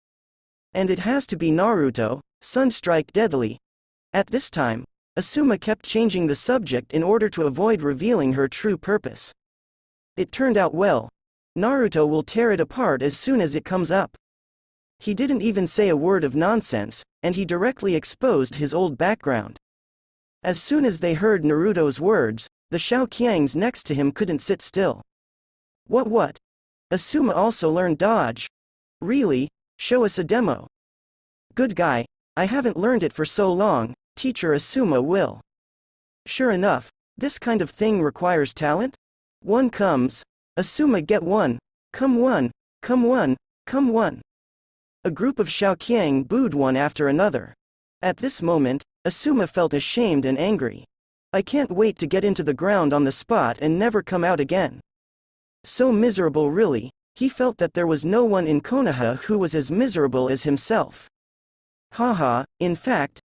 And it has to be Naruto, Sunstrike deadly. At this time, Asuma kept changing the subject in order to avoid revealing her true purpose. It turned out well. Naruto will tear it apart as soon as it comes up. He didn't even say a word of nonsense, and he directly exposed his old background. As soon as they heard Naruto's words, the Xiaoqiangs next to him couldn't sit still. What? Asuma also learned dodge? Really? Show us a demo. Good guy, I haven't learned it for so long, teacher Asuma will. Sure enough, this kind of thing requires talent? One comes. Asuma get one. Come one. Come one. Come one. A group of Shaoqiang booed one after another. At this moment, Asuma felt ashamed and angry. I can't wait to get into the ground on the spot and never come out again. So miserable really, he felt that there was no one in Konoha who was as miserable as himself. Haha, in fact,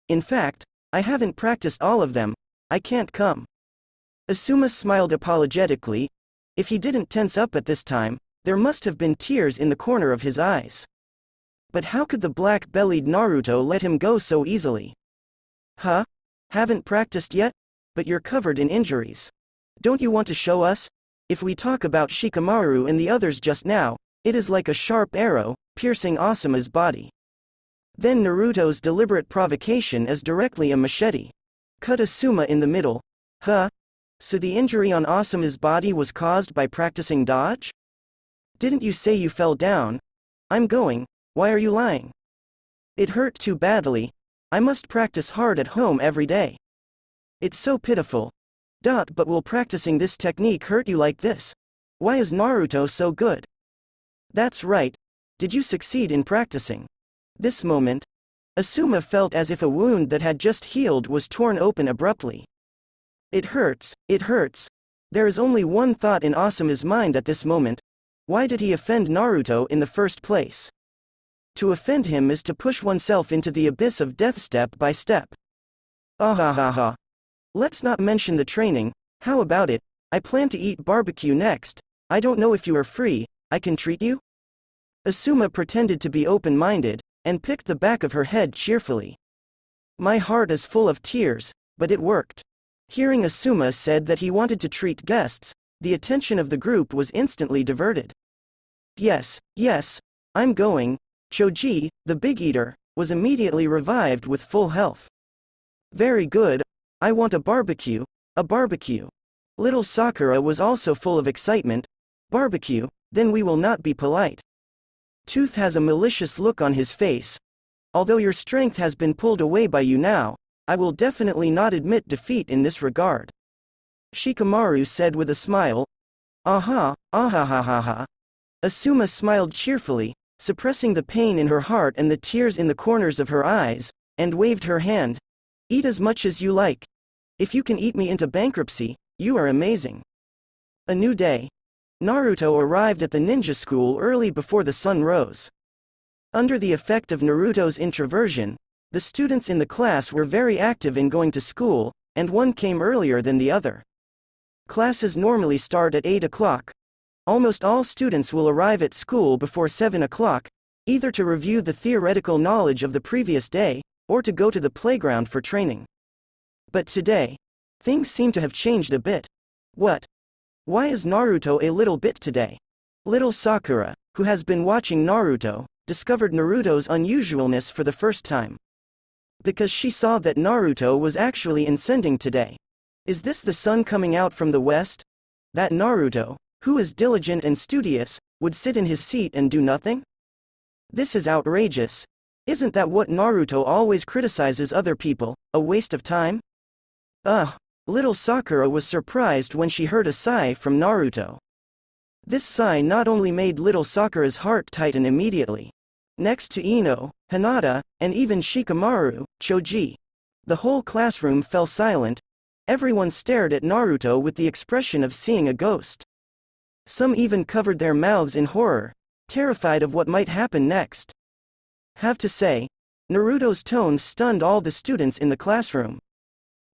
I haven't practiced all of them, I can't come. Asuma smiled apologetically. If he didn't tense up at this time, there must have been tears in the corner of his eyes. But how could the black-bellied Naruto let him go so easily? Huh? Haven't practiced yet? But you're covered in injuries. Don't you want to show us? If we talk about Shikamaru and the others just now, it is like a sharp arrow, piercing Asuma's body. Then Naruto's deliberate provocation is directly a machete. Cut Asuma in the middle. Huh? So the injury on Asuma's body was caused by practicing dodge? Didn't you say you fell down? I'm going, why are you lying? It hurt too badly. I must practice hard at home every day. It's so pitiful. But will practicing this technique hurt you like this? Why is Naruto so good? That's right. Did you succeed in practicing? This moment, Asuma felt as if a wound that had just healed was torn open abruptly. It hurts, it hurts. There is only one thought in Asuma's mind at this moment. Why did he offend Naruto in the first place? To offend him is to push oneself into the abyss of death step by step. Ahahaha. Let's not mention the training, how about it? I plan to eat barbecue next. I don't know if you are free, I can treat you? Asuma pretended to be open-minded, and picked the back of her head cheerfully. My heart is full of tears, but it worked. Hearing Asuma said that he wanted to treat guests, the attention of the group was instantly diverted. Yes, I'm going. Choji, the big eater, was immediately revived with full health. Very good, I want a barbecue, a barbecue. Little Sakura was also full of excitement. Barbecue, then we will not be polite. Tooth has a malicious look on his face. Although your strength has been pulled away by you now, I will definitely not admit defeat in this regard. Shikamaru said with a smile. Ahahaha. Asuma smiled cheerfully, suppressing the pain in her heart and the tears in the corners of her eyes, and waved her hand. Eat as much as you like. If you can eat me into bankruptcy, you are amazing. A new day. Naruto arrived at the ninja school early before the sun rose. Under the effect of Naruto's introversion, the students in the class were very active in going to school, and one came earlier than the other. Classes normally start at 8 o'clock. Almost all students will arrive at school before 7 o'clock, either to review the theoretical knowledge of the previous day, or to go to the playground for training. But today, things seem to have changed a bit. What? Why is Naruto a little bit today? Little Sakura, who has been watching Naruto, discovered Naruto's unusualness for the first time. Because she saw that Naruto was actually ascending today. Is this the sun coming out from the west? That Naruto, who is diligent and studious, would sit in his seat and do nothing? This is outrageous. Isn't that what Naruto always criticizes other people, a waste of time? Little Sakura was surprised when she heard a sigh from Naruto. This sigh not only made little Sakura's heart tighten immediately. Next to Ino, Hinata, and even Shikamaru, Choji, the whole classroom fell silent. Everyone stared at Naruto with the expression of seeing a ghost. Some even covered their mouths in horror, terrified of what might happen next. Have to say, Naruto's tone stunned all the students in the classroom.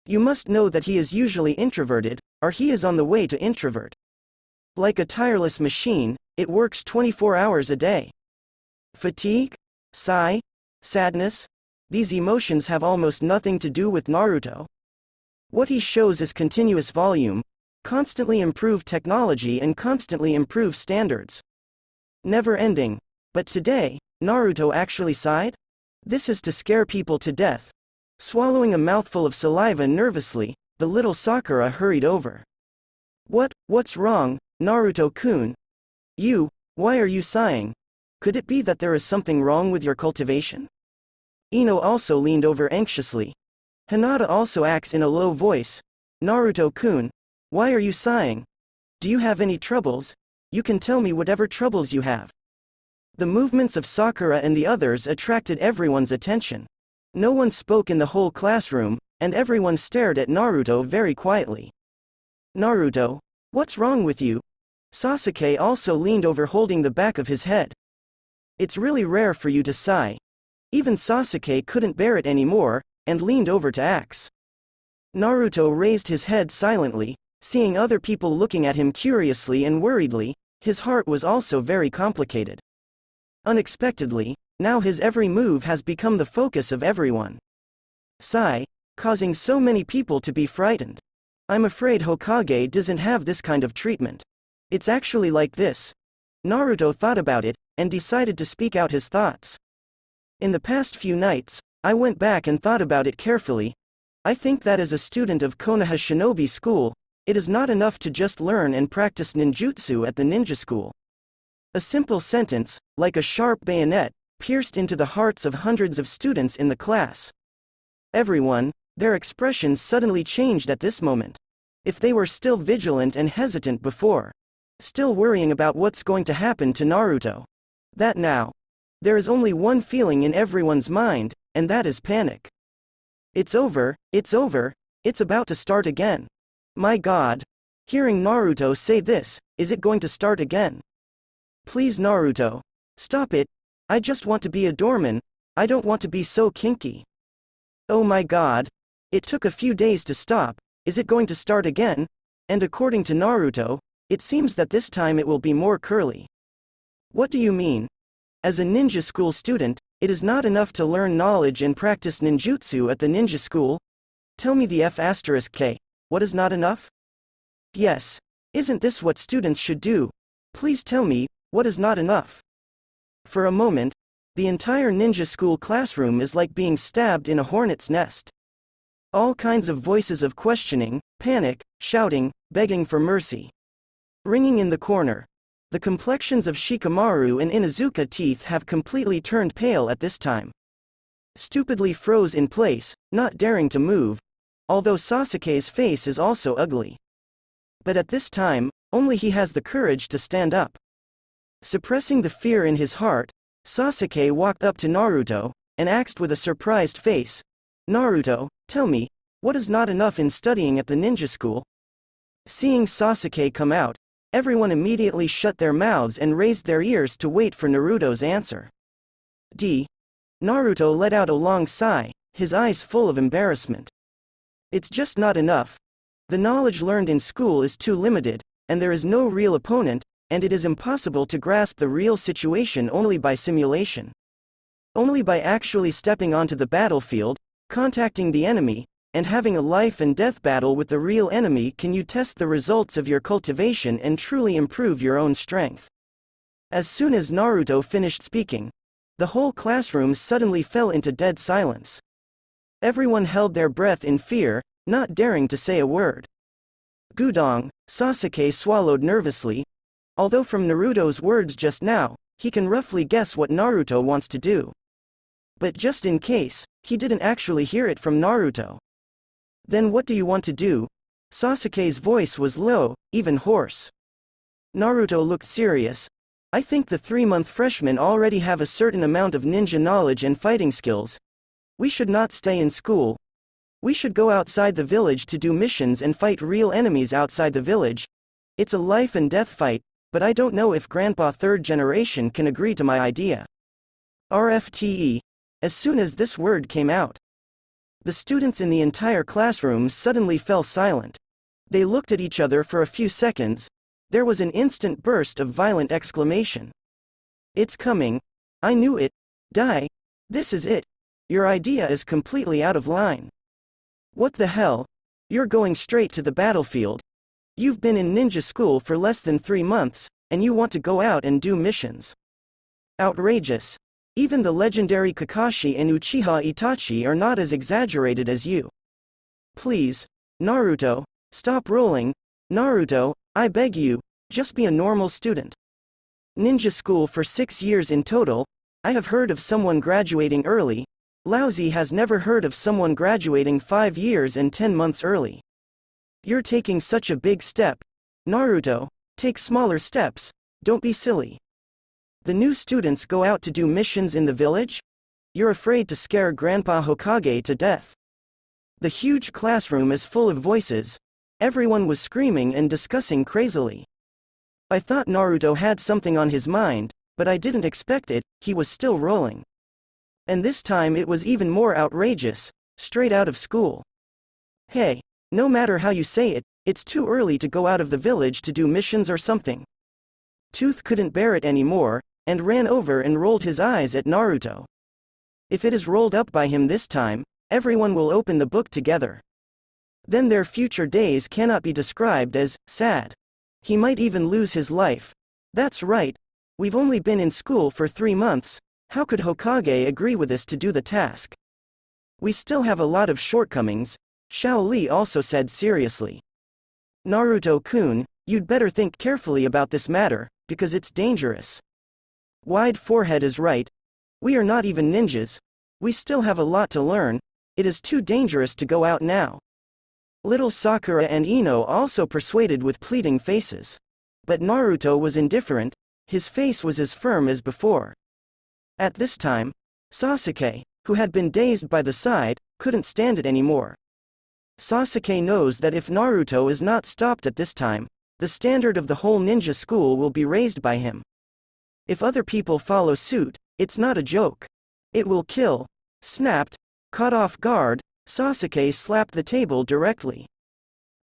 You must know that he is usually introverted, or he is on the way to introvert. Like a tireless machine, it works 24 hours a day. Fatigue? Sigh? Sadness? These emotions have almost nothing to do with Naruto. What he shows is continuous volume, constantly improved technology and constantly improved standards. Never ending. But today, Naruto actually sighed? This is to scare people to death. Swallowing a mouthful of saliva nervously, the little Sakura hurried over. What's wrong, Naruto-kun? Why are you sighing? Could it be that there is something wrong with your cultivation? Ino also leaned over anxiously. Hinata also asks in a low voice, Naruto-kun, why are you sighing? Do you have any troubles? You can tell me whatever troubles you have. The movements of Sakura and the others attracted everyone's attention. No one spoke in the whole classroom, and everyone stared at Naruto very quietly. Naruto, what's wrong with you? Sasuke also leaned over holding the back of his head. It's really rare for you to sigh. Even Sasuke couldn't bear it anymore, and leaned over to ask. Naruto raised his head silently, seeing other people looking at him curiously and worriedly. His heart was also very complicated. Unexpectedly, now his every move has become the focus of everyone. Sigh, causing so many people to be frightened. I'm afraid Hokage doesn't have this kind of treatment. It's actually like this. Naruto thought about it, and decided to speak out his thoughts. In the past few nights, I went back and thought about it carefully. I think that as a student of Konoha Shinobi School, it is not enough to just learn and practice ninjutsu at the ninja school. A simple sentence, like a sharp bayonet, pierced into the hearts of hundreds of students in the class. Everyone, their expressions suddenly changed at this moment. If they were still vigilant and hesitant before, still worrying about what's going to happen to Naruto, that now, there is only one feeling in everyone's mind, and that is panic. It's over, it's over, it's about to start again. My God! Hearing Naruto say this, is it going to start again? Please Naruto, stop it. I just want to be a doorman, I don't want to be so kinky. Oh my God! It took a few days to stop, is it going to start again? And according to Naruto, it seems that this time it will be more curly. What do you mean? As a ninja school student, it is not enough to learn knowledge and practice ninjutsu at the ninja school? Tell me the F*K, what is not enough? Yes, isn't this what students should do? Please tell me, what is not enough? For a moment, the entire ninja school classroom is like being stabbed in a hornet's nest. All kinds of voices of questioning, panic, shouting, begging for mercy. Ringing in the corner. The complexions of Shikamaru and Inuzuka teeth have completely turned pale at this time. Stupidly froze in place, not daring to move, although Sasuke's face is also ugly. But at this time, only he has the courage to stand up. Suppressing the fear in his heart, Sasuke walked up to Naruto, and asked with a surprised face, Naruto, tell me, what is not enough in studying at the ninja school? Seeing Sasuke come out, everyone immediately shut their mouths and raised their ears to wait for Naruto's answer. Naruto let out a long sigh, his eyes full of embarrassment. It's just not enough. The knowledge learned in school is too limited, and there is no real opponent, and it is impossible to grasp the real situation only by simulation. Only by actually stepping onto the battlefield, contacting the enemy, and having a life and death battle with the real enemy can you test the results of your cultivation and truly improve your own strength. As soon as Naruto finished speaking, the whole classroom suddenly fell into dead silence. Everyone held their breath in fear, not daring to say a word. Gudong, Sasuke swallowed nervously. Although from Naruto's words just now, he can roughly guess what Naruto wants to do. But just in case, he didn't actually hear it from Naruto. Then what do you want to do? Sasuke's voice was low, even hoarse. Naruto looked serious. I think the 3-month freshmen already have a certain amount of ninja knowledge and fighting skills. We should not stay in school. We should go outside the village to do missions and fight real enemies outside the village. It's a life and death fight, but I don't know if Grandpa 3rd generation can agree to my idea. RFTE. As soon as this word came out, the students in the entire classroom suddenly fell silent. They looked at each other for a few seconds. There was an instant burst of violent exclamation. It's coming. I knew it. This is it. Your idea is completely out of line. What the hell? You're going straight to the battlefield. You've been in ninja school for less than 3 months, and you want to go out and do missions. Outrageous. Even the legendary Kakashi and Uchiha Itachi are not as exaggerated as you. Please, Naruto, stop rolling. Naruto, I beg you, just be a normal student. Ninja school for 6 years in total. I have heard of someone graduating early. Laozi has never heard of someone graduating 5 years and 10 months early. You're taking such a big step. Naruto, take smaller steps, don't be silly. The new students go out to do missions in the village? You're afraid to scare Grandpa Hokage to death. The huge classroom is full of voices. Everyone was screaming and discussing crazily. I thought Naruto had something on his mind, but I didn't expect it. He was still rolling. And this time it was even more outrageous, straight out of school. Hey, no matter how you say it, it's too early to go out of the village to do missions or something. Tooth couldn't bear it anymore, and ran over and rolled his eyes at Naruto. If it is rolled up by him this time, everyone will open the book together. Then their future days cannot be described as sad. He might even lose his life. That's right. We've only been in school for 3 months. How could Hokage agree with us to do the task? We still have a lot of shortcomings, Xiaoli also said seriously. Naruto-kun, you'd better think carefully about this matter, because it's dangerous. Wide forehead is right. We are not even ninjas. We still have a lot to learn. It is too dangerous to go out now. Little Sakura and Ino also persuaded with pleading faces. But Naruto was indifferent. His face was as firm as before. At this time, Sasuke, who had been dazed by the side, couldn't stand it anymore. Sasuke knows that if Naruto is not stopped at this time, the standard of the whole ninja school will be raised by him. If other people follow suit, it's not a joke. It will kill. Snapped. Caught off guard, Sasuke slapped the table directly.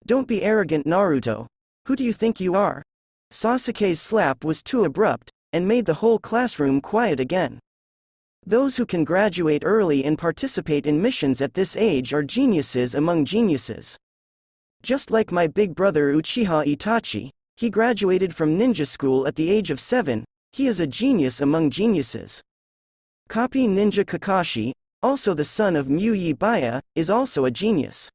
Don't be arrogant, Naruto. Who do you think you are? Sasuke's slap was too abrupt, and made the whole classroom quiet again. Those who can graduate early and participate in missions at this age are geniuses among geniuses. Just like my big brother Uchiha Itachi, he graduated from ninja school at the age of 7, he is a genius among geniuses. Copy Ninja Kakashi, also the son of Muyi Baya, is also a genius.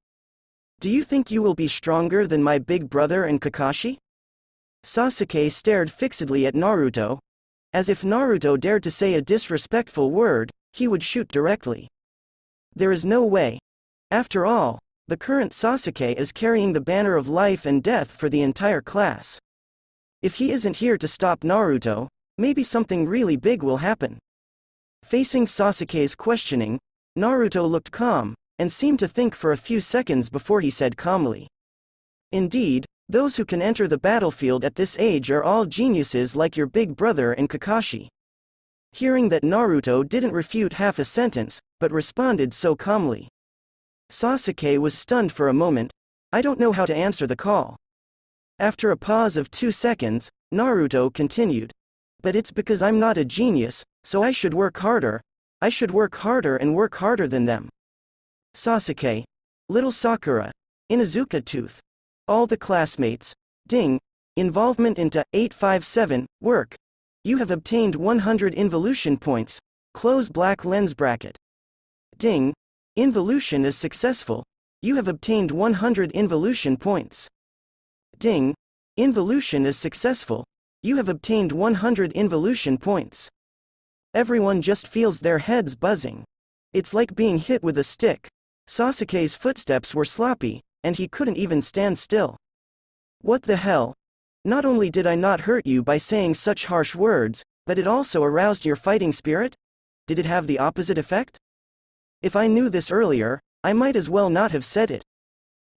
Do you think you will be stronger than my big brother and Kakashi? Sasuke stared fixedly at Naruto. As if Naruto dared to say a disrespectful word, he would shoot directly. There is no way. After all, the current Sasuke is carrying the banner of life and death for the entire class. If he isn't here to stop Naruto, maybe something really big will happen. Facing Sasuke's questioning, Naruto looked calm, and seemed to think for a few seconds before he said calmly. Indeed, those who can enter the battlefield at this age are all geniuses like your big brother and Kakashi. Hearing that Naruto didn't refute half a sentence, but responded so calmly. Sasuke was stunned for a moment. I don't know how to answer the call. After a pause of 2 seconds, Naruto continued. But it's because I'm not a genius, so I should work harder. I should work harder and work harder than them. Sasuke. Little Sakura. Inuzuka Tooth. All the classmates. Ding. Involvement into 857, work. You have obtained 100 involution points. Close black lens bracket. Ding. Involution is successful. You have obtained 100 involution points. Ding. Involution is successful. You have obtained 100 involution points. Everyone just feels their heads buzzing. It's like being hit with a stick. Sasuke's footsteps were sloppy, and he couldn't even stand still. What the hell? Not only did I not hurt you by saying such harsh words, but it also aroused your fighting spirit? Did it have the opposite effect? If I knew this earlier, I might as well not have said it.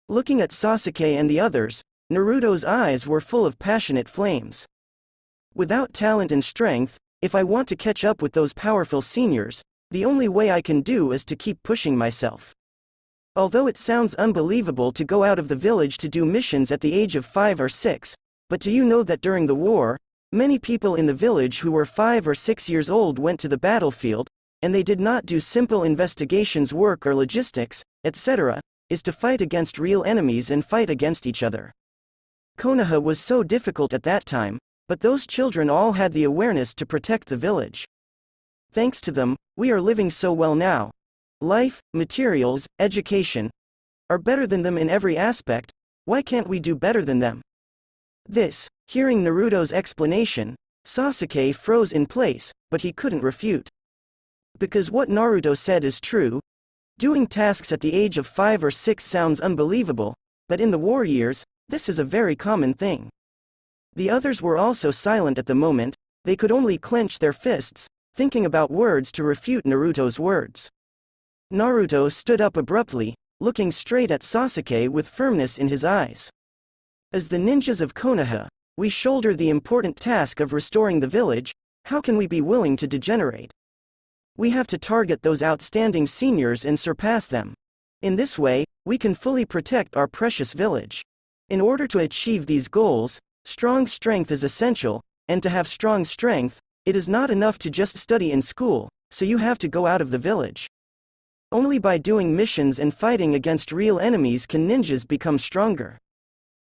Looking at Sasuke and the others, Naruto's eyes were full of passionate flames. Without talent and strength, if I want to catch up with those powerful seniors, the only way I can do is to keep pushing myself. Although it sounds unbelievable to go out of the village to do missions at the age of 5 or 6, but do you know that during the war, many people in the village who were 5 or 6 years old went to the battlefield, and they did not do simple investigations work or logistics, etc., is to fight against real enemies and fight against each other. Konoha was so difficult at that time, but those children all had the awareness to protect the village. Thanks to them, we are living so well now. Life, materials, education are better than them in every aspect. Why can't we do better than them? Hearing Naruto's explanation, Sasuke froze in place, but he couldn't refute. Because what Naruto said is true. Doing tasks at the age of 5 or 6 sounds unbelievable, but in the war years, this is a very common thing. The others were also silent at the moment, they could only clench their fists, thinking about words to refute Naruto's words. Naruto stood up abruptly, looking straight at Sasuke with firmness in his eyes. As the ninjas of Konoha, we shoulder the important task of restoring the village. How can we be willing to degenerate? We have to target those outstanding seniors and surpass them. In this way, we can fully protect our precious village. In order to achieve these goals, strong strength is essential, and to have strong strength, it is not enough to just study in school, so you have to go out of the village. Only by doing missions and fighting against real enemies can ninjas become stronger.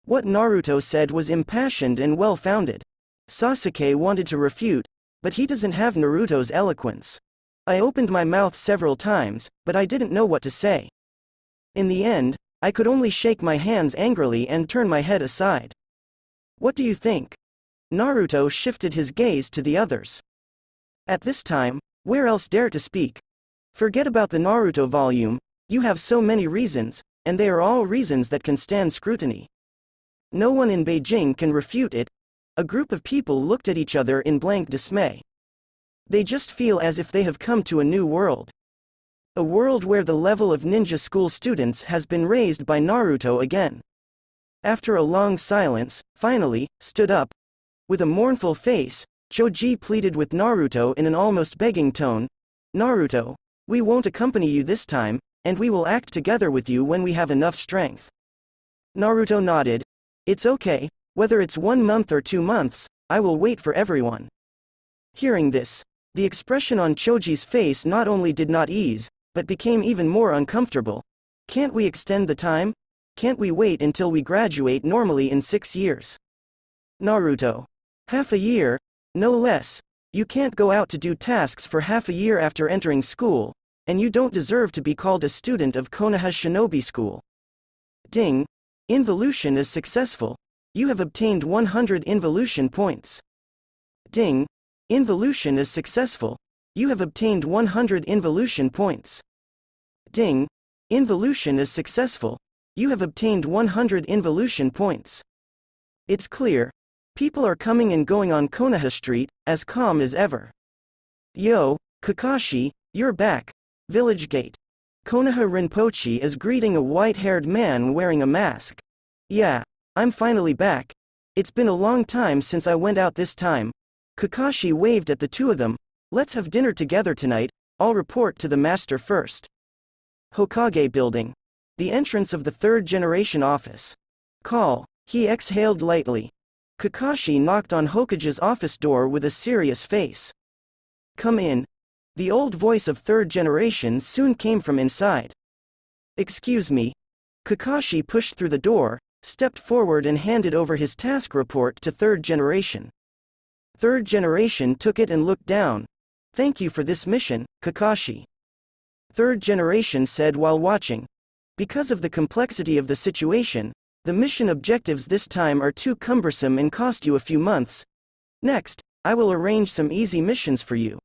What Naruto said was impassioned and well-founded. Sasuke wanted to refute, but he doesn't have Naruto's eloquence. I opened my mouth several times, but I didn't know what to say. In the end, I could only shake my hands angrily and turn my head aside. What do you think? Naruto shifted his gaze to the others. At this time, where else dare to speak? Forget about the Naruto volume, you have so many reasons, and they are all reasons that can stand scrutiny. No one in Beijing can refute it. A group of people looked at each other in blank dismay. They just feel as if they have come to a new world. A world where the level of ninja school students has been raised by Naruto again. After a long silence, finally, stood up. With a mournful face, Choji pleaded with Naruto in an almost begging tone. Naruto, we won't accompany you this time, and we will act together with you when we have enough strength. Naruto nodded. It's okay, whether it's 1 month or 2 months, I will wait for everyone. Hearing this, the expression on Choji's face not only did not ease, but became even more uncomfortable. Can't we extend the time? Can't we wait until we graduate normally in 6 years? Naruto. Half a year? No less. You can't go out to do tasks for half a year after entering school, and you don't deserve to be called a student of Konoha Shinobi School. Ding. Involution is successful. You have obtained 100 involution points. Ding. Involution is successful. You have obtained 100 involution points. Ding. Involution is successful. You have obtained 100 involution points. It's clear. People are coming and going on Konoha Street, as calm as ever. Yo, Kakashi, you're back. Village gate. Konoha Rinpoche is greeting a white-haired man wearing a mask. Yeah, I'm finally back. It's been a long time since I went out this time. Kakashi waved at the two of them. Let's have dinner together tonight, I'll report to the master first. Hokage building. The entrance of the 3rd generation office. Call. He exhaled lightly. Kakashi knocked on Hokage's office door with a serious face. Come in. The old voice of 3rd generation soon came from inside. Excuse me. Kakashi pushed through the door, stepped forward and handed over his task report to 3rd generation. 3rd generation took it and looked down. Thank you for this mission, Kakashi. 3rd generation said while watching. Because of the complexity of the situation, the mission objectives this time are too cumbersome and cost you a few months. Next, I will arrange some easy missions for you.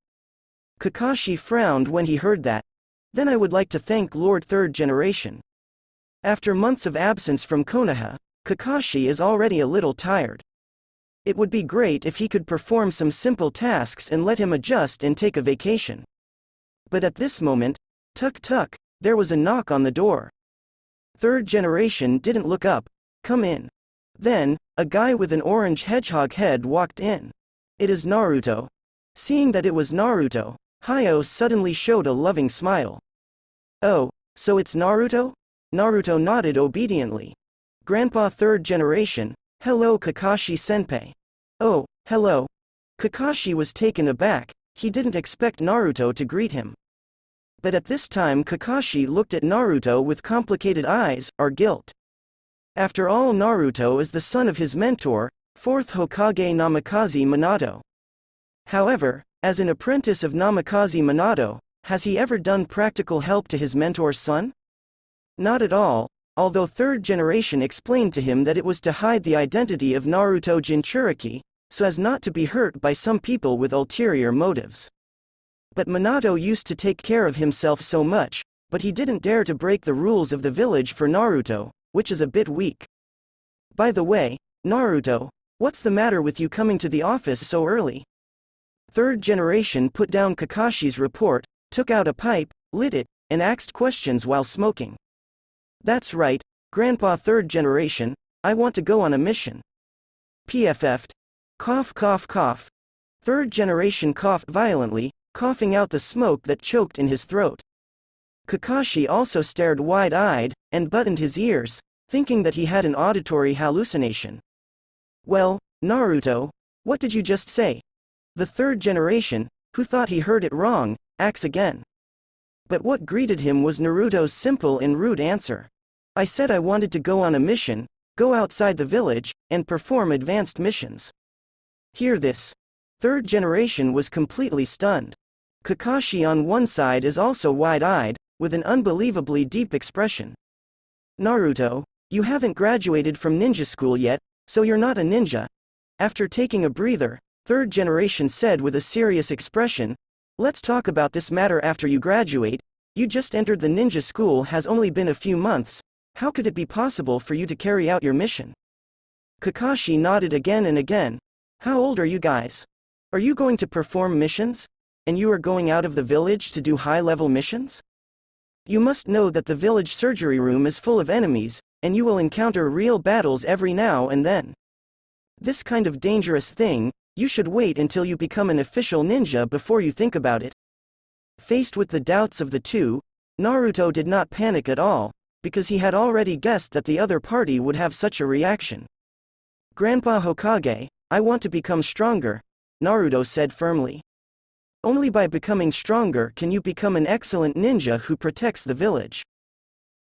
Kakashi frowned when he heard that. Then I would like to thank Lord 3rd generation. After months of absence from Konoha, Kakashi is already a little tired. It would be great if he could perform some simple tasks and let him adjust and take a vacation. But at this moment, tuk-tuk, there was a knock on the door. 3rd generation didn't look up. Come in. Then, a guy with an orange hedgehog head walked in. It is Naruto. Seeing that it was Naruto, Hayo suddenly showed a loving smile. Oh, so it's Naruto? Naruto nodded obediently. Grandpa 3rd generation, hello Kakashi-senpai. Oh, hello. Kakashi was taken aback, he didn't expect Naruto to greet him. But at this time Kakashi looked at Naruto with complicated eyes, or guilt. After all, Naruto is the son of his mentor, 4th Hokage Namikaze Minato. However, as an apprentice of Namikaze Minato, has he ever done practical help to his mentor's son? Not at all, although 3rd generation explained to him that it was to hide the identity of Naruto Jinchuriki, so as not to be hurt by some people with ulterior motives. But Minato used to take care of himself so much, but he didn't dare to break the rules of the village for Naruto, which is a bit weak. By the way, Naruto, what's the matter with you coming to the office so early? Third generation put down Kakashi's report, took out a pipe, lit it, and asked questions while smoking. That's right, Grandpa third generation, I want to go on a mission. PFF'd. Cough cough cough. Third generation coughed violently, coughing out the smoke that choked in his throat. Kakashi also stared wide-eyed, and buttoned his ears, thinking that he had an auditory hallucination. Well, Naruto, what did you just say? The third generation, who thought he heard it wrong, asks again. But what greeted him was Naruto's simple and rude answer. I said I wanted to go on a mission, go outside the village, and perform advanced missions. Hear this. Third generation was completely stunned. Kakashi on one side is also wide-eyed, with an unbelievably deep expression. Naruto, you haven't graduated from ninja school yet, so you're not a ninja. After taking a breather, third generation said with a serious expression, let's talk about this matter after you graduate. You just entered the ninja school, has only been a few months. How could it be possible for you to carry out your mission? Kakashi nodded again and again. How old are you guys? Are you going to perform missions? And you are going out of the village to do high-level missions? You must know that the village surgery room is full of enemies, and you will encounter real battles every now and then. This kind of dangerous thing, you should wait until you become an official ninja before you think about it. Faced with the doubts of the two, Naruto did not panic at all, because he had already guessed that the other party would have such a reaction. Grandpa Hokage, I want to become stronger, Naruto said firmly. Only by becoming stronger can you become an excellent ninja who protects the village.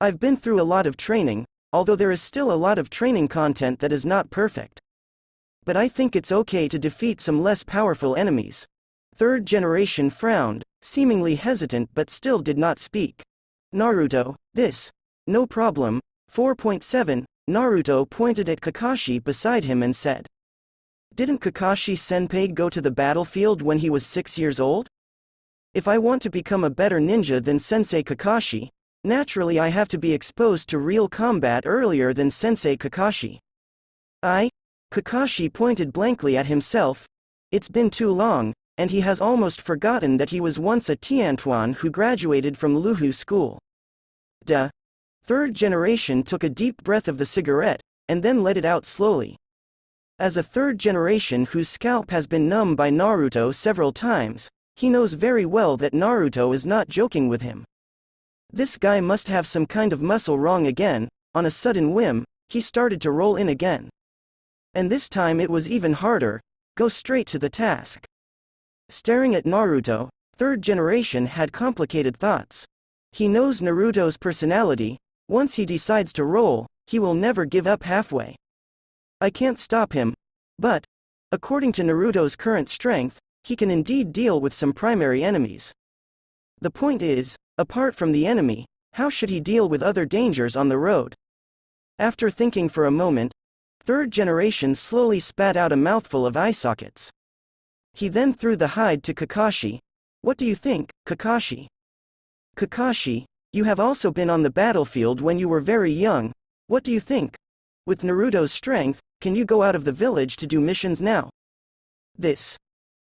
I've been through a lot of training, although there is still a lot of training content that is not perfect. But I think it's okay to defeat some less powerful enemies. Third generation frowned, seemingly hesitant but still did not speak. Naruto, this. No problem. 4.7, Naruto pointed at Kakashi beside him and said. Didn't Kakashi-senpai go to the battlefield when he was 6 years old? If I want to become a better ninja than Sensei Kakashi, naturally I have to be exposed to real combat earlier than Sensei Kakashi. Kakashi pointed blankly at himself. It's been too long, and he has almost forgotten that he was once a Tiantian who graduated from Luhu school. Duh. Third generation took a deep breath of the cigarette, and then let it out slowly. As a third generation whose scalp has been numb by Naruto several times, he knows very well that Naruto is not joking with him. This guy must have some kind of muscle wrong again. On a sudden whim, he started to roll in again. And this time it was even harder. Go straight to the task. Staring at Naruto, third generation had complicated thoughts. He knows Naruto's personality. Once he decides to roll, he will never give up halfway. I can't stop him. But, according to Naruto's current strength, he can indeed deal with some primary enemies. The point is, apart from the enemy, how should he deal with other dangers on the road? After thinking for a moment, third generation slowly spat out a mouthful of eye sockets. He then threw the hide to Kakashi. What do you think, Kakashi? Kakashi, you have also been on the battlefield when you were very young. What do you think? With Naruto's strength, can you go out of the village to do missions now? This.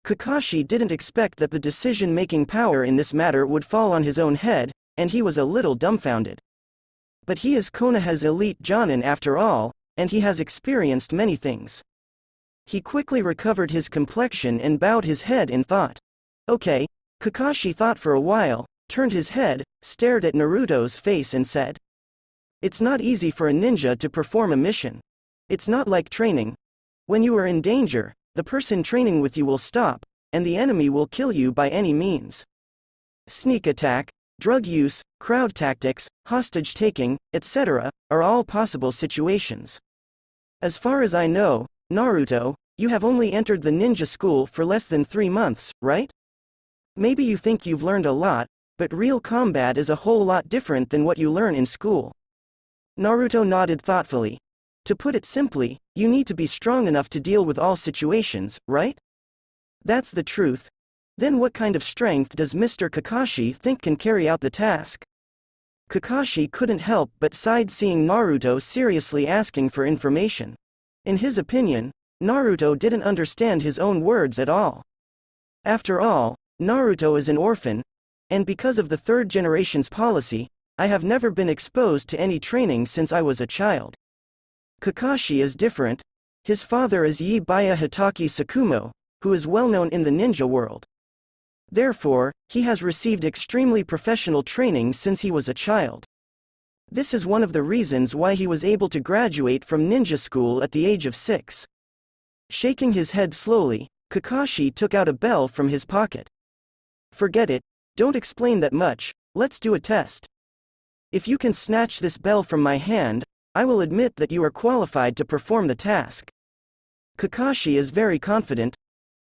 Kakashi didn't expect that the decision-making power in this matter would fall on his own head, and he was a little dumbfounded. But he is Konoha's elite Jonin after all, and he has experienced many things. He quickly recovered his complexion and bowed his head in thought. Okay. Kakashi thought for a while, turned his head, stared at Naruto's face and said. It's not easy for a ninja to perform a mission. It's not like training. When you are in danger, the person training with you will stop, and the enemy will kill you by any means. Sneak attack, drug use, crowd tactics, hostage taking, etc., are all possible situations. As far as I know, Naruto, you have only entered the ninja school for less than 3 months, right? Maybe you think you've learned a lot, but real combat is a whole lot different than what you learn in school. Naruto nodded thoughtfully. To put it simply, you need to be strong enough to deal with all situations, right? That's the truth. Then what kind of strength does Mr. Kakashi think can carry out the task? Kakashi couldn't help but sighed seeing Naruto seriously asking for information. In his opinion, Naruto didn't understand his own words at all. After all, Naruto is an orphan, and because of the third generation's policy, I have never been exposed to any training since I was a child. Kakashi is different. His father is Yibaya Hitaki Sakumo, who is well known in the ninja world. Therefore, he has received extremely professional training since he was a child. This is one of the reasons why he was able to graduate from ninja school at the age of 6. Shaking his head slowly, Kakashi took out a bell from his pocket. Forget it, don't explain that much, let's do a test. If you can snatch this bell from my hand, I will admit that you are qualified to perform the task. Kakashi is very confident.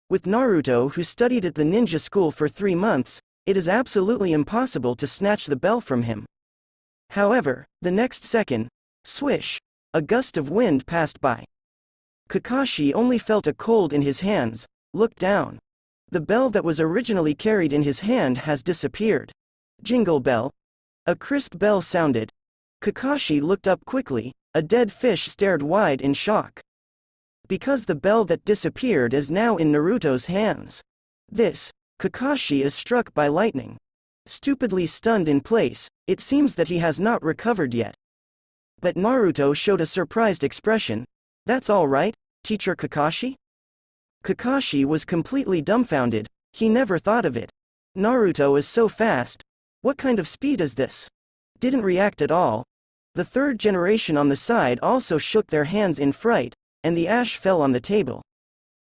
With Naruto, who studied at the ninja school for 3 months, it is absolutely impossible to snatch the bell from him. However, the next second, swish, a gust of wind passed by. Kakashi only felt a cold in his hands, looked down. The bell that was originally carried in his hand has disappeared. Jingle bell. A crisp bell sounded. Kakashi looked up quickly, a dead fish stared wide in shock. Because the bell that disappeared is now in Naruto's hands. Kakashi is struck by lightning. Stupidly stunned in place, it seems that he has not recovered yet. But Naruto showed a surprised expression. That's all right, Teacher Kakashi? Kakashi was completely dumbfounded, he never thought of it. Naruto is so fast. What kind of speed is this? Didn't react at all. The third generation on the side also shook their hands in fright, and the ash fell on the table.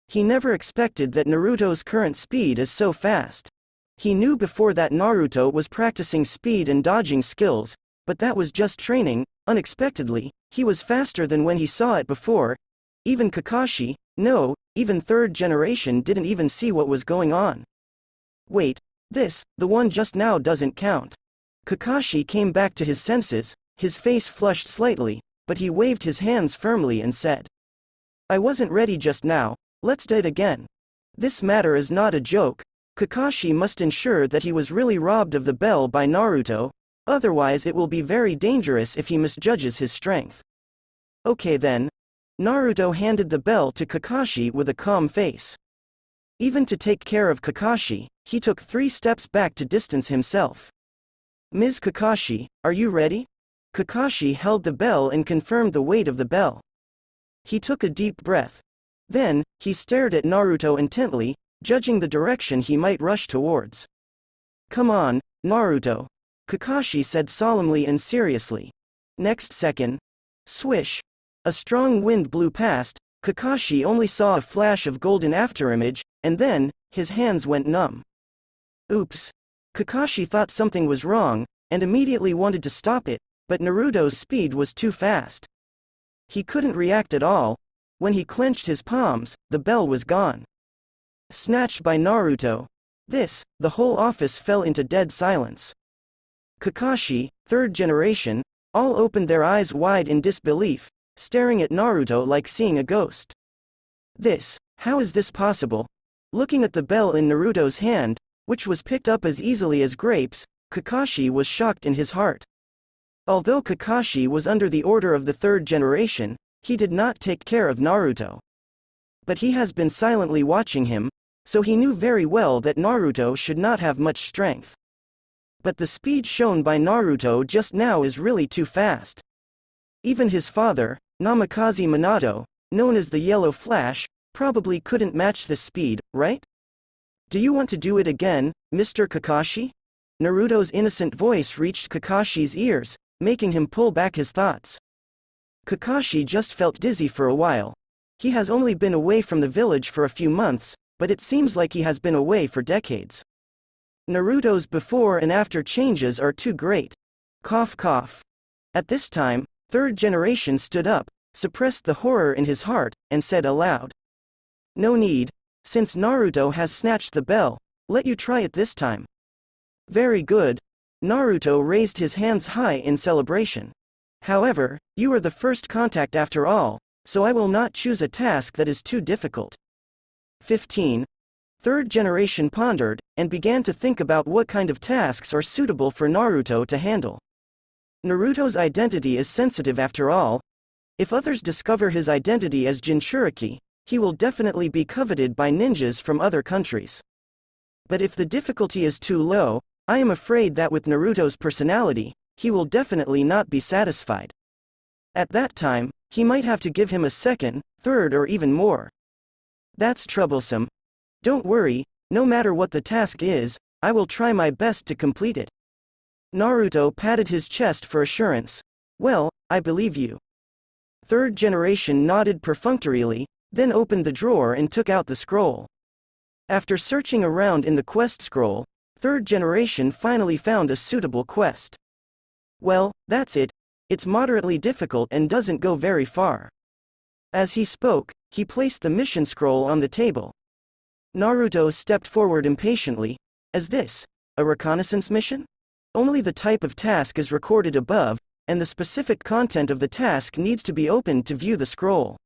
He never expected that Naruto's current speed is so fast. He knew before that Naruto was practicing speed and dodging skills, but that was just training. Unexpectedly, he was faster than when he saw it before. Even Kakashi, no, even third generation didn't even see what was going on. Wait, the one just now doesn't count. Kakashi came back to his senses, his face flushed slightly, but he waved his hands firmly and said, I wasn't ready just now, let's do it again. This matter is not a joke. Kakashi must ensure that he was really robbed of the bell by Naruto, otherwise it will be very dangerous if he misjudges his strength. Okay then. Naruto handed the bell to Kakashi with a calm face. Even to take care of Kakashi, he took 3 steps back to distance himself. Ms. Kakashi, are you ready? Kakashi held the bell and confirmed the weight of the bell. He took a deep breath. Then, he stared at Naruto intently, judging the direction he might rush towards. Come on, Naruto. Kakashi said solemnly and seriously. Next second. Swish. A strong wind blew past. Kakashi only saw a flash of golden afterimage, and then, his hands went numb. Oops. Kakashi thought something was wrong, and immediately wanted to stop it, but Naruto's speed was too fast. He couldn't react at all. When he clenched his palms, the bell was gone. Snatched by Naruto. The whole office fell into dead silence. Kakashi, third generation, all opened their eyes wide in disbelief, staring at Naruto like seeing a ghost. How is this possible? Looking at the bell in Naruto's hand, which was picked up as easily as grapes, Kakashi was shocked in his heart. Although Kakashi was under the order of the third generation, he did not take care of Naruto. But he has been silently watching him, so he knew very well that Naruto should not have much strength. But the speed shown by Naruto just now is really too fast. Even his father, Namikaze Minato, known as the Yellow Flash, probably couldn't match this speed, right? Do you want to do it again, Mr. Kakashi? Naruto's innocent voice reached Kakashi's ears, making him pull back his thoughts. Kakashi just felt dizzy for a while. He has only been away from the village for a few months, but it seems like he has been away for decades. Naruto's before and after changes are too great. Cough cough. At this time, third generation stood up, suppressed the horror in his heart, and said aloud. No need. Since Naruto has snatched the bell, let you try it this time. Very good. Naruto raised his hands high in celebration. However, you are the first contact after all, so I will not choose a task that is too difficult. 15. Third generation pondered, and began to think about what kind of tasks are suitable for Naruto to handle. Naruto's identity is sensitive after all. If others discover his identity as Jinchuriki, he will definitely be coveted by ninjas from other countries. But if the difficulty is too low, I am afraid that with Naruto's personality, he will definitely not be satisfied. At that time, he might have to give him a second, third or even more. That's troublesome. Don't worry, no matter what the task is, I will try my best to complete it. Naruto patted his chest for assurance. Well, I believe you. Third generation nodded perfunctorily, then opened the drawer and took out the scroll. After searching around in the quest scroll, third generation finally found a suitable quest. Well, that's it. It's moderately difficult and doesn't go very far. As he spoke, he placed the mission scroll on the table. Naruto stepped forward impatiently. Is this a reconnaissance mission? Only the type of task is recorded above, and the specific content of the task needs to be opened to view the scroll.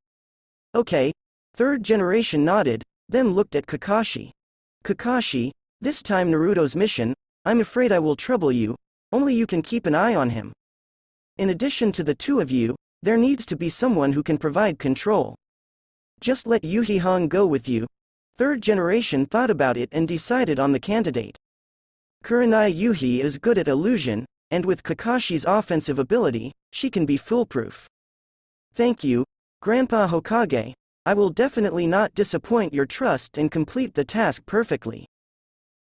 Okay. Third generation nodded, then looked at Kakashi. Kakashi, this time Naruto's mission, I'm afraid I will trouble you, only you can keep an eye on him. In addition to the two of you, there needs to be someone who can provide control. Just let Yurihong go with you. Third generation thought about it and decided on the candidate. Kurenai Yuhi is good at illusion, and with Kakashi's offensive ability, she can be foolproof. Thank you, Grandpa Hokage. I will definitely not disappoint your trust and complete the task perfectly.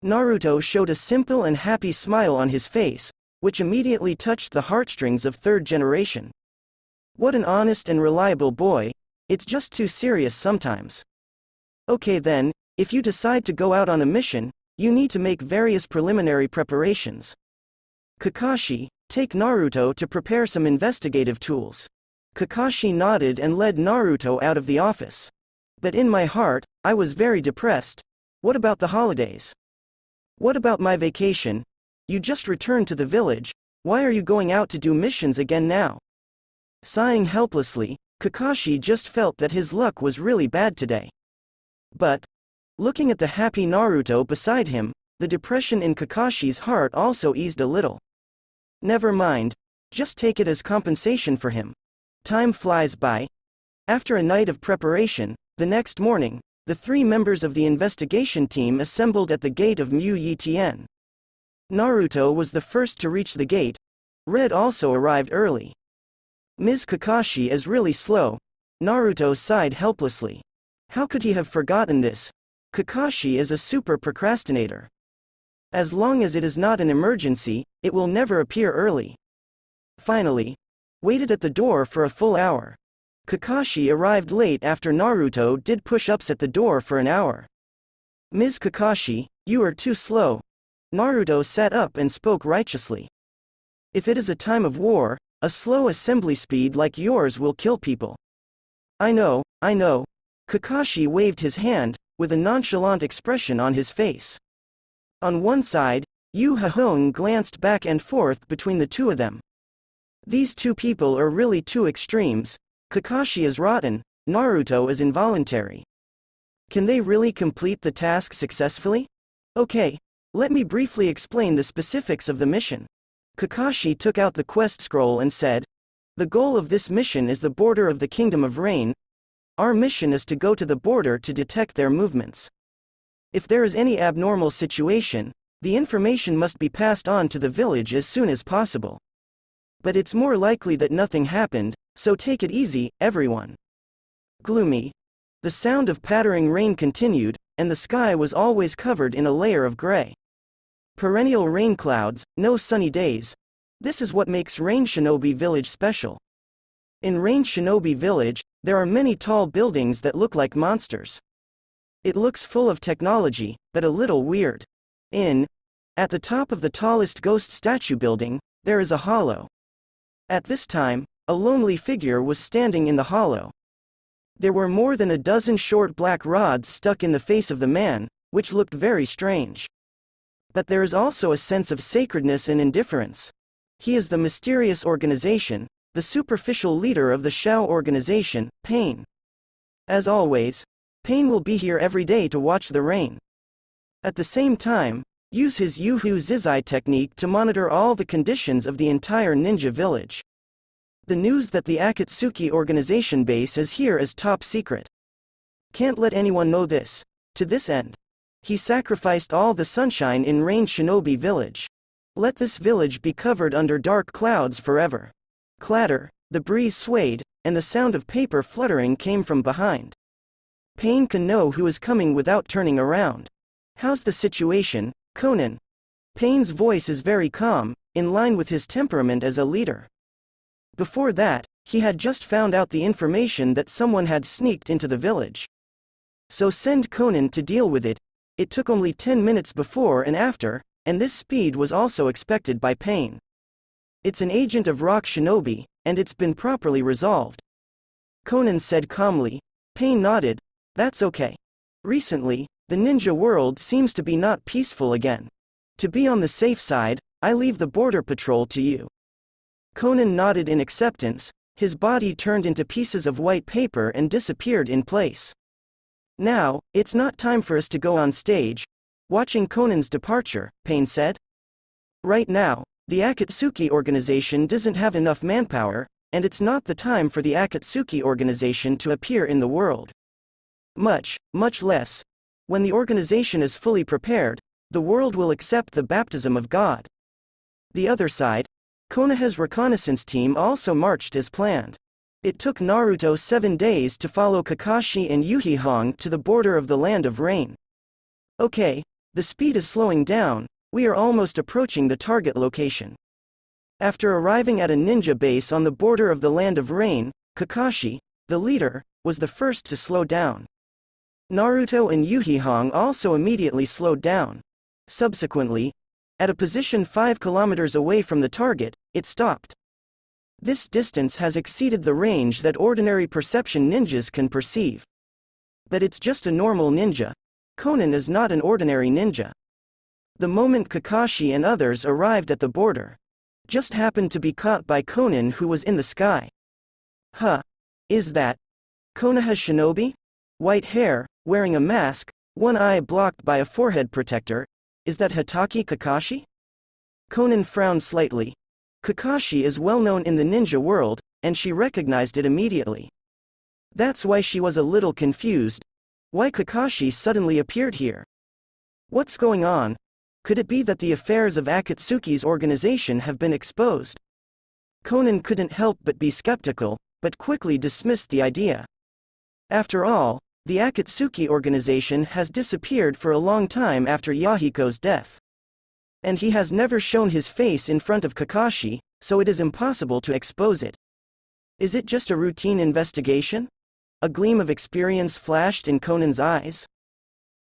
Naruto showed a simple and happy smile on his face, which immediately touched the heartstrings of third generation. What an honest and reliable boy, it's just too serious sometimes. Okay then, if you decide to go out on a mission, you need to make various preliminary preparations. Kakashi, take Naruto to prepare some investigative tools. Kakashi nodded and led Naruto out of the office. But in my heart, I was very depressed. What about the holidays? What about my vacation? You just returned to the village, why are you going out to do missions again now? Sighing helplessly, Kakashi just felt that his luck was really bad today. But, looking at the happy Naruto beside him, the depression in Kakashi's heart also eased a little. Never mind, just take it as compensation for him. Time flies by. After a night of preparation, the next morning, the three members of the investigation team assembled at the gate of Mu Yi Tien. Naruto was the first to reach the gate. Red also arrived early. Ms. Kakashi is really slow. Naruto sighed helplessly. How could he have forgotten this? Kakashi is a super procrastinator. As long as it is not an emergency, it will never appear early. Finally, waited at the door for a full hour. Kakashi arrived late after Naruto did push-ups at the door for an hour. Ms. Kakashi, you are too slow. Naruto sat up and spoke righteously. If it is a time of war, a slow assembly speed like yours will kill people. I know. Kakashi waved his hand, with a nonchalant expression on his face. On one side, Yurihong glanced back and forth between the two of them. These two people are really two extremes. Kakashi is rotten, Naruto is involuntary. Can they really complete the task successfully? Okay, let me briefly explain the specifics of the mission. Kakashi took out the quest scroll and said, the goal of this mission is the border of the Kingdom of Rain. Our mission is to go to the border to detect their movements. If there is any abnormal situation, the information must be passed on to the village as soon as possible. But it's more likely that nothing happened, so take it easy, everyone. Gloomy. The sound of pattering rain continued, and the sky was always covered in a layer of gray. Perennial rain clouds, no sunny days. This is what makes Rain Shinobi Village special. In Rain Shinobi Village, there are many tall buildings that look like monsters. It looks full of technology, but a little weird. At the top of the tallest ghost statue building, there is a hollow. At this time, a lonely figure was standing in the hollow. There were more than a dozen short black rods stuck in the face of the man, which looked very strange. But there is also a sense of sacredness and indifference. He is the mysterious organization, the superficial leader of the Xiao organization, Pain. As always, Pain will be here every day to watch the rain. At the same time, use his Yuhu Zizai technique to monitor all the conditions of the entire ninja village. The news that the Akatsuki organization base is here is top secret. Can't let anyone know this. To this end, he sacrificed all the sunshine in Rain Shinobi village. Let this village be covered under dark clouds forever. Clatter, the breeze swayed, and the sound of paper fluttering came from behind. Pain can know who is coming without turning around. How's the situation, Conan? Pain's voice is very calm, in line with his temperament as a leader. Before that, he had just found out the information that someone had sneaked into the village. So send Conan to deal with it. It took only 10 minutes before and after, and this speed was also expected by Pain. It's an agent of Rock Shinobi, and it's been properly resolved. Conan said calmly. Pain nodded. That's okay. Recently, the ninja world seems to be not peaceful again. To be on the safe side, I leave the border patrol to you. Conan nodded in acceptance. His body turned into pieces of white paper and disappeared in place. Now, it's not time for us to go on stage. Watching Conan's departure, Pain said. Right now, the Akatsuki organization doesn't have enough manpower, and it's not the time for the Akatsuki organization to appear in the world. Much less. When the organization is fully prepared, the world will accept the baptism of God. The other side, Konoha's reconnaissance team also marched as planned. It took Naruto 7 days to follow Kakashi and Yurihong to the border of the Land of Rain. Okay, the speed is slowing down, we are almost approaching the target location. After arriving at a ninja base on the border of the Land of Rain, Kakashi, the leader, was the first to slow down. Naruto and Yurihong also immediately slowed down. Subsequently, at a position 5 kilometers away from the target, it stopped. This distance has exceeded the range that ordinary perception ninjas can perceive. But it's just a normal ninja. Conan is not an ordinary ninja. The moment Kakashi and others arrived at the border, just happened to be caught by Conan, who was in the sky. Huh. Is that Konoha Shinobi? White hair, wearing a mask, one eye blocked by a forehead protector. Is that Hatake Kakashi? Conan frowned slightly. Kakashi is well known in the ninja world, and she recognized it immediately. That's why she was a little confused. Why Kakashi suddenly appeared here? What's going on? Could it be that the affairs of Akatsuki's organization have been exposed? Conan couldn't help but be skeptical, but quickly dismissed the idea. After all, the Akatsuki organization has disappeared for a long time after Yahiko's death. And he has never shown his face in front of Kakashi, so it is impossible to expose it. Is it just a routine investigation? A gleam of experience flashed in Conan's eyes.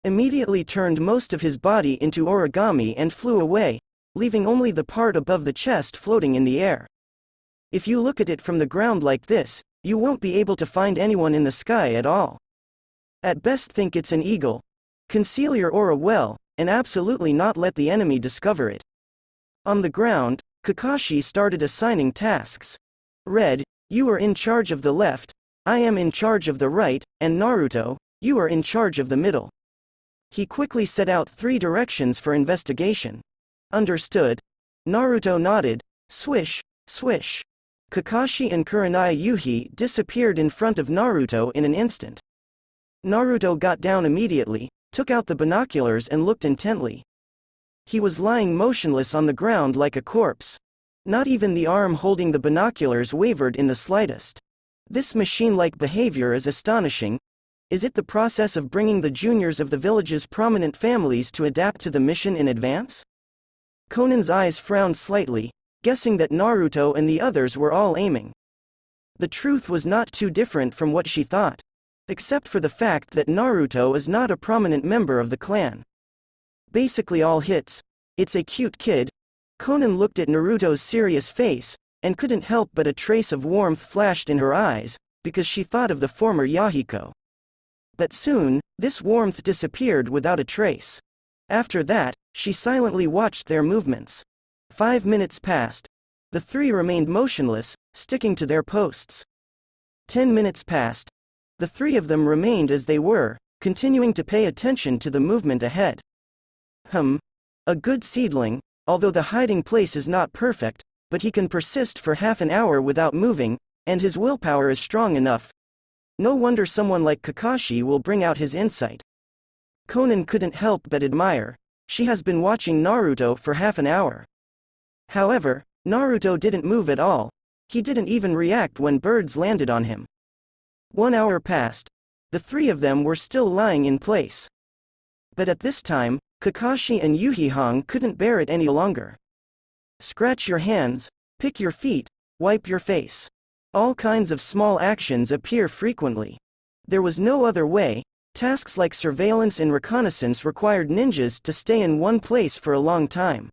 Immediately turned most of his body into origami and flew away, leaving only the part above the chest floating in the air. If you look at it from the ground like this, you won't be able to find anyone in the sky at all. At best think it's an eagle. Conceal your aura well, and absolutely not let the enemy discover it. On the ground, Kakashi started assigning tasks. Red, you are in charge of the left, I am in charge of the right, and Naruto, you are in charge of the middle. He quickly set out 3 directions for investigation. Understood. Naruto nodded. Swish, swish. Kakashi and Kurenai Yuhi disappeared in front of Naruto in an instant. Naruto got down immediately, took out the binoculars and looked intently. He was lying motionless on the ground like a corpse. Not even the arm holding the binoculars wavered in the slightest. This machine-like behavior is astonishing. Is it the process of bringing the juniors of the village's prominent families to adapt to the mission in advance? Conan's eyes frowned slightly, guessing that Naruto and the others were all aiming. The truth was not too different from what she thought. Except for the fact that Naruto is not a prominent member of the clan. Basically all hits. It's a cute kid. Conan looked at Naruto's serious face, and couldn't help but a trace of warmth flashed in her eyes, because she thought of the former Yahiko. But soon, this warmth disappeared without a trace. After that, she silently watched their movements. 5 minutes passed. The three remained motionless, sticking to their posts. 10 minutes passed. The three of them remained as they were, continuing to pay attention to the movement ahead. A good seedling, although the hiding place is not perfect, but he can persist for half an hour without moving, and his willpower is strong enough. No wonder someone like Kakashi will bring out his insight. Konan couldn't help but admire. She has been watching Naruto for half an hour. However, Naruto didn't move at all. He didn't even react when birds landed on him. 1 hour passed. The three of them were still lying in place. But at this time, Kakashi and Yurihong couldn't bear it any longer. Scratch your hands, pick your feet, wipe your face. All kinds of small actions appear frequently. There was no other way. Tasks like surveillance and reconnaissance required ninjas to stay in one place for a long time.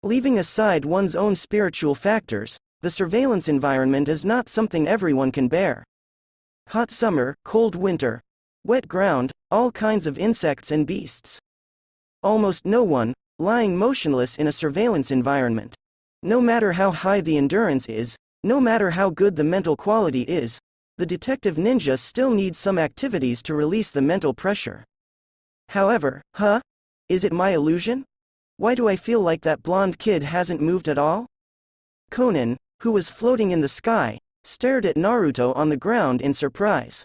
Leaving aside one's own spiritual factors, the surveillance environment is not something everyone can bear. Hot summer, cold winter, wet ground, all kinds of insects and beasts. Almost no one, lying motionless in a surveillance environment. No matter how high the endurance is, no matter how good the mental quality is, the detective ninja still needs some activities to release the mental pressure. However, is it my illusion? Why do I feel like that blonde kid hasn't moved at all? Konan, who was floating in the sky, stared at Naruto on the ground in surprise.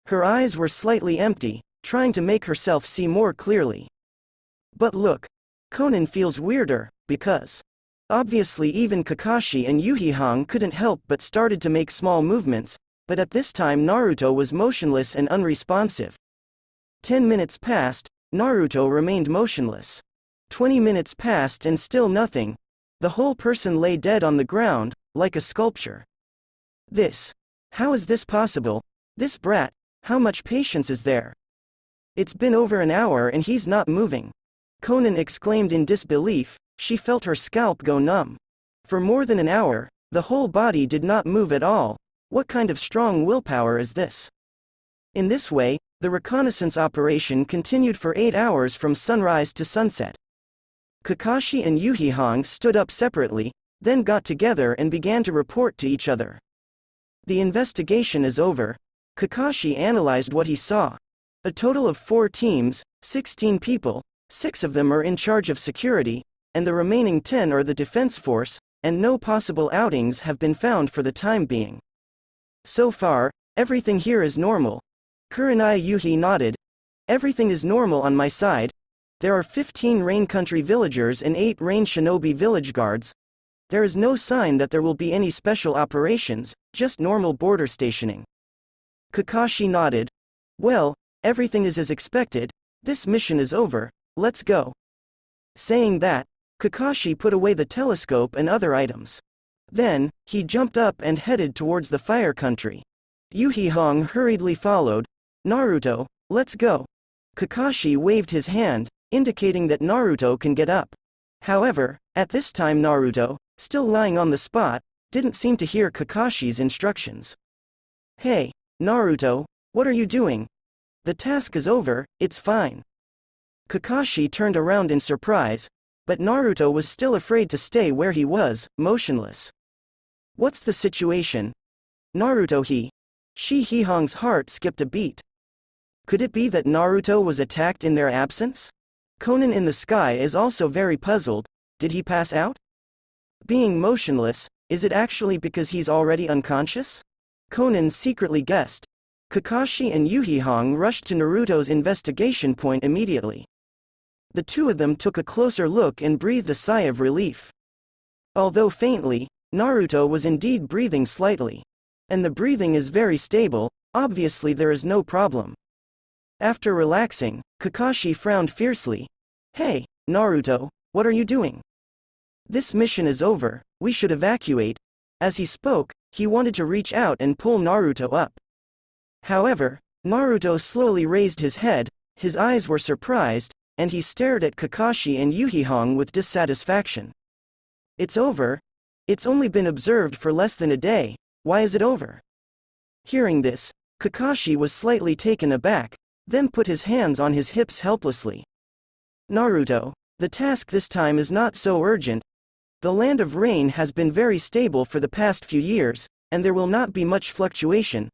Her eyes were slightly empty, trying to make herself see more clearly. But look, Konan feels weirder, because obviously even Kakashi and Yurihong couldn't help but started to make small movements, but at this time Naruto was motionless and unresponsive. 10 minutes passed, Naruto remained motionless. 20 minutes passed and still nothing. The whole person lay dead on the ground, like a sculpture. How is this possible? This brat, how much patience is there? It's been over an hour and he's not moving. Konan exclaimed in disbelief. She felt her scalp go numb. For more than an hour, the whole body did not move at all. What kind of strong willpower is this? In this way, the reconnaissance operation continued for 8 hours from sunrise to sunset. Kakashi and Yurihong stood up separately, then got together and began to report to each other. The investigation is over. Kakashi analyzed what he saw. A total of 4 teams, 16 people, 6 of them are in charge of security, and the remaining 10 are the defense force, and no possible outings have been found for the time being. So far, everything here is normal. Kurenai Yuhi nodded. Everything is normal on my side. There are 15 Rain Country villagers and 8 Rain Shinobi village guards. There is no sign that there will be any special operations, just normal border stationing. Kakashi nodded. Well, everything is as expected. This mission is over, let's go. Saying that, Kakashi put away the telescope and other items. Then, he jumped up and headed towards the fire country. Yurihong hurriedly followed. Naruto, let's go. Kakashi waved his hand, indicating that Naruto can get up. However, at this time Naruto, still lying on the spot, didn't seem to hear Kakashi's instructions. Hey, Naruto, what are you doing? The task is over, it's fine. Kakashi turned around in surprise, but Naruto was still afraid to stay where he was, motionless. What's the situation? Naruto Yurihong's heart skipped a beat. Could it be that Naruto was attacked in their absence? Konan in the sky is also very puzzled. Did he pass out? Being motionless, is it actually because he's already unconscious? Konan secretly guessed. Kakashi and Yurihong rushed to Naruto's investigation point immediately. The two of them took a closer look and breathed a sigh of relief. Although faintly, Naruto was indeed breathing slightly. And the breathing is very stable, obviously there is no problem. After relaxing, Kakashi frowned fiercely. Hey, Naruto, what are you doing? This mission is over, we should evacuate. As he spoke, he wanted to reach out and pull Naruto up. However, Naruto slowly raised his head, his eyes were surprised, and he stared at Kakashi and Yurihong with dissatisfaction. It's over? It's only been observed for less than a day, why is it over? Hearing this, Kakashi was slightly taken aback, then put his hands on his hips helplessly. Naruto, the task this time is not so urgent. The Land of Rain has been very stable for the past few years, and there will not be much fluctuation.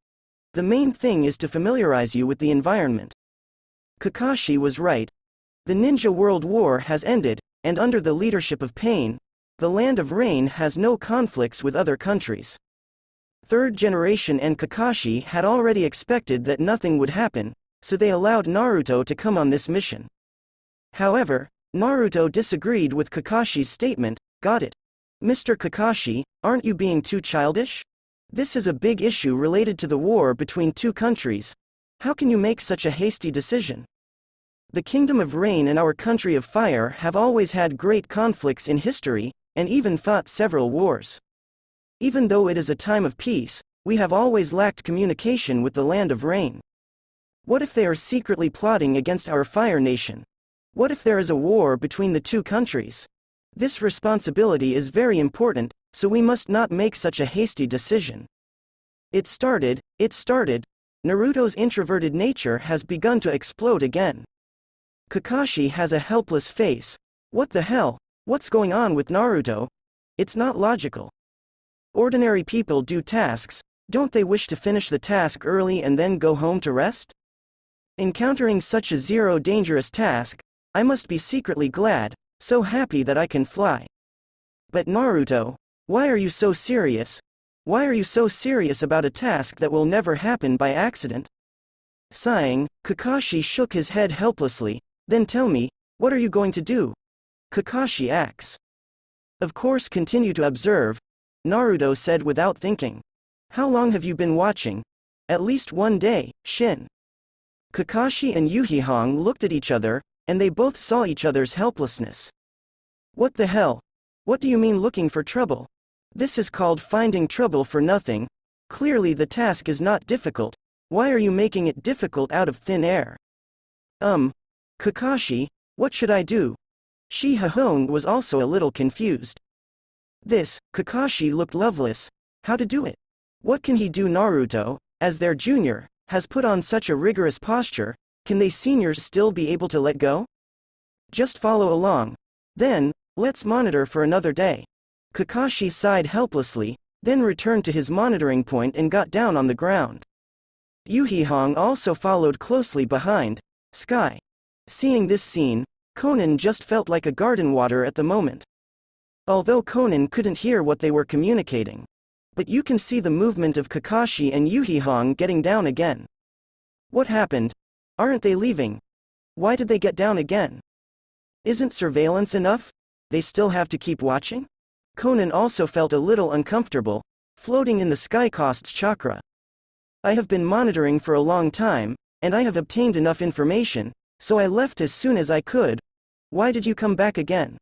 The main thing is to familiarize you with the environment. Kakashi was right. The Ninja World War has ended, and under the leadership of Pain, the Land of Rain has no conflicts with other countries. Third generation and Kakashi had already expected that nothing would happen, so they allowed Naruto to come on this mission. However, Naruto disagreed with Kakashi's statement. Got it. Mr. Kakashi, aren't you being too childish? This is a big issue related to the war between two countries. How can you make such a hasty decision? The Kingdom of Rain and our Country of Fire have always had great conflicts in history, and even fought several wars. Even though it is a time of peace, we have always lacked communication with the Land of Rain. What if they are secretly plotting against our Fire Nation? What if there is a war between the two countries? This responsibility is very important, so we must not make such a hasty decision. It started. Naruto's introverted nature has begun to explode again. Kakashi has a helpless face. What the hell? What's going on with Naruto? It's not logical. Ordinary people do tasks, don't they wish to finish the task early and then go home to rest? Encountering such a zero-dangerous task, I must be secretly glad, so happy that I can fly. But Naruto, why are you so serious? Why are you so serious about a task that will never happen by accident? Sighing, Kakashi shook his head helplessly. Then tell me, what are you going to do? Kakashi asks. Of course, continue to observe, Naruto said without thinking. How long have you been watching? At least one day, Shin. Kakashi and Yurihong looked at each other, and they both saw each other's helplessness. What the hell? What do you mean looking for trouble? This is called finding trouble for nothing. Clearly the task is not difficult. Why are you making it difficult out of thin air? Kakashi, what should I do? Yurihong was also a little confused. Kakashi looked loveless. How to do it? What can he do? Naruto, as their junior, has put on such a rigorous posture. Can they seniors still be able to let go? Just follow along. Then, let's monitor for another day. Kakashi sighed helplessly, then returned to his monitoring point and got down on the ground. Yurihong also followed closely behind. Sky. Seeing this scene, Konan just felt like a garden water at the moment. Although Konan couldn't hear what they were communicating. But you can see the movement of Kakashi and Yurihong getting down again. What happened? Aren't they leaving? Why did they get down again? Isn't surveillance enough? They still have to keep watching? Konan also felt a little uncomfortable. Floating in the sky costs chakra. I have been monitoring for a long time, and I have obtained enough information, so I left as soon as I could. Why did you come back again?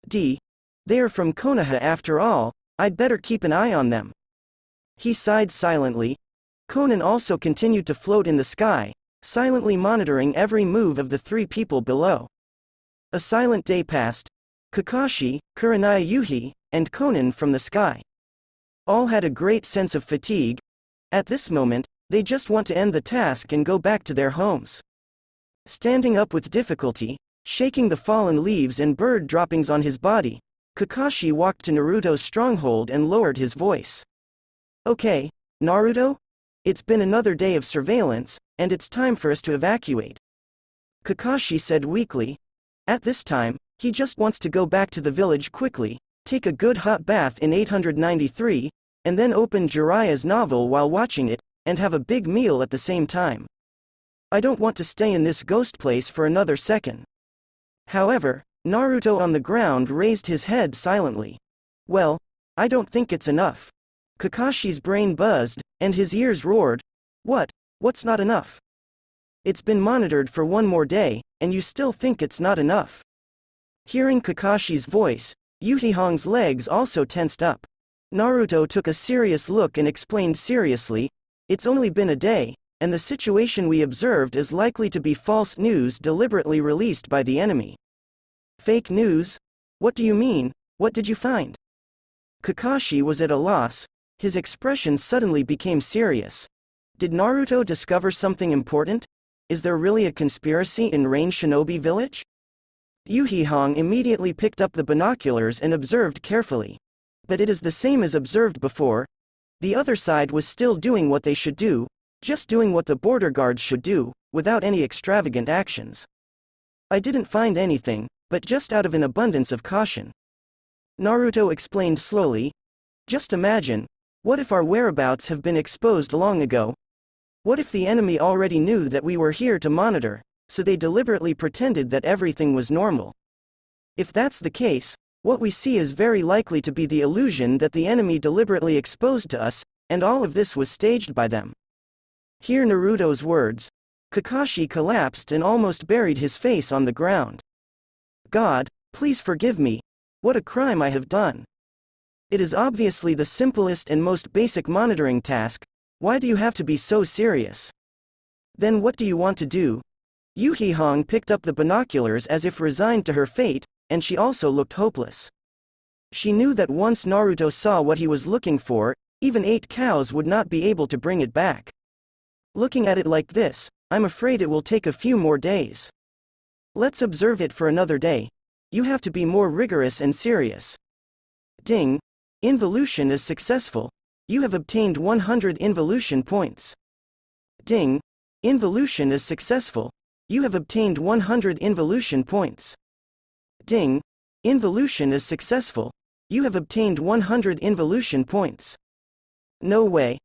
They are from Konoha after all, I'd better keep an eye on them. He sighed silently. Konan also continued to float in the sky, silently monitoring every move of the three people below. A silent day passed. Kakashi, Kurenai, Yuhi, and Konan from the sky. All had a great sense of fatigue. At this moment, they just want to end the task and go back to their homes. Standing up with difficulty, shaking the fallen leaves and bird droppings on his body, Kakashi walked to Naruto's stronghold and lowered his voice. Okay, Naruto? It's been another day of surveillance, and it's time for us to evacuate. Kakashi said weakly. At this time, he just wants to go back to the village quickly, take a good hot bath in 893, and then open Jiraiya's novel while watching it, and have a big meal at the same time. I don't want to stay in this ghost place for another second. However, Naruto on the ground raised his head silently. Well, I don't think it's enough. Kakashi's brain buzzed, and his ears roared. What's not enough? It's been monitored for one more day, and you still think it's not enough? Hearing Kakashi's voice, Yurihong's legs also tensed up. Naruto took a serious look and explained seriously, it's only been a day, and the situation we observed is likely to be false news deliberately released by the enemy. Fake news? What do you mean? What did you find? Kakashi was at a loss. His expression suddenly became serious. Did Naruto discover something important? Is there really a conspiracy in Rain Shinobi Village? Yurihong immediately picked up the binoculars and observed carefully. But it is the same as observed before. The other side was still doing what they should do, just doing what the border guards should do, without any extravagant actions. I didn't find anything, but just out of an abundance of caution. Naruto explained slowly. Just imagine, what if our whereabouts have been exposed long ago? What if the enemy already knew that we were here to monitor, so they deliberately pretended that everything was normal? If that's the case, what we see is very likely to be the illusion that the enemy deliberately exposed to us, and all of this was staged by them. Hear Naruto's words. Kakashi collapsed and almost buried his face on the ground. God, please forgive me. What a crime I have done. It is obviously the simplest and most basic monitoring task. Why do you have to be so serious? Then what do you want to do? Yurihong picked up the binoculars as if resigned to her fate, and she also looked hopeless. She knew that once Naruto saw what he was looking for, even 8 cows would not be able to bring it back. Looking at it like this, I'm afraid it will take a few more days. Let's observe it for another day. You have to be more rigorous and serious. Ding. Involution is successful. You have obtained 100 involution points. Ding. Involution is successful. You have obtained 100 involution points. Ding. Involution is successful. You have obtained 100 involution points. No way.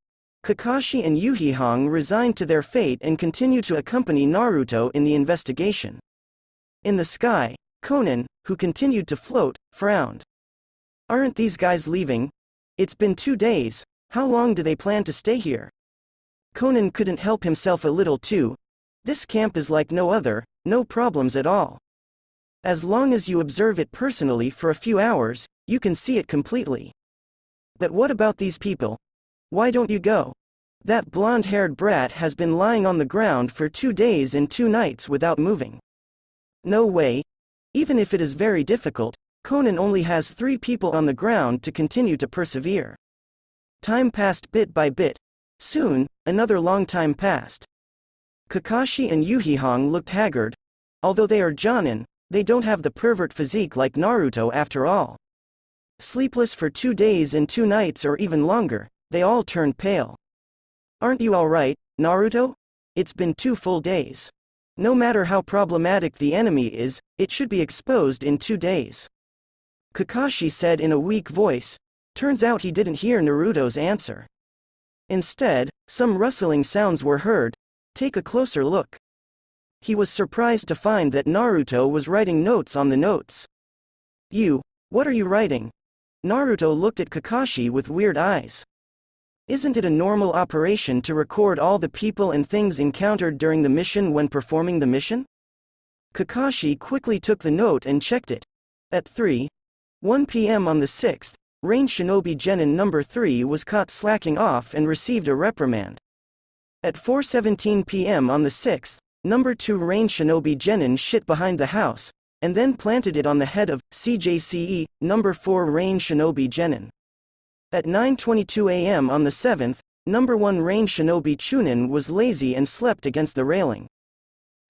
Kakashi and Yurihong resigned to their fate and continued to accompany Naruto in the investigation. In the sky, Konan, who continued to float, frowned. Aren't these guys leaving? It's been 2 days, how long do they plan to stay here? Konan couldn't help himself a little too. This camp is like no other, no problems at all. As long as you observe it personally for a few hours, you can see it completely. But what about these people? Why don't you go? That blonde-haired brat has been lying on the ground for 2 days and 2 nights without moving. No way. Even if it is very difficult, Konan only has 3 people on the ground to continue to persevere. Time passed bit by bit. Soon, another long time passed. Kakashi and Yurihong looked haggard. Although they are Jonin, they don't have the pervert physique like Naruto after all. Sleepless for 2 days and 2 nights or even longer, they all turned pale. Aren't you alright, Naruto? It's been 2 full days. No matter how problematic the enemy is, it should be exposed in 2 days. Kakashi said in a weak voice. Turns out he didn't hear Naruto's answer. Instead, some rustling sounds were heard. Take a closer look. He was surprised to find that Naruto was writing notes on the notes. What are you writing? Naruto looked at Kakashi with weird eyes. Isn't it a normal operation to record all the people and things encountered during the mission when performing the mission? Kakashi quickly took the note and checked it. At 3:01 p.m. on the 6th, Rain Shinobi Genin number 3 was caught slacking off and received a reprimand. At 4:17 p.m. on the 6th, number 2 Rain Shinobi Genin shit behind the house, and then planted it on the head of CJCE, number 4 Rain Shinobi Genin. At 9:22 a.m. on the 7th, number 1 Rain Shinobi Chunin was lazy and slept against the railing.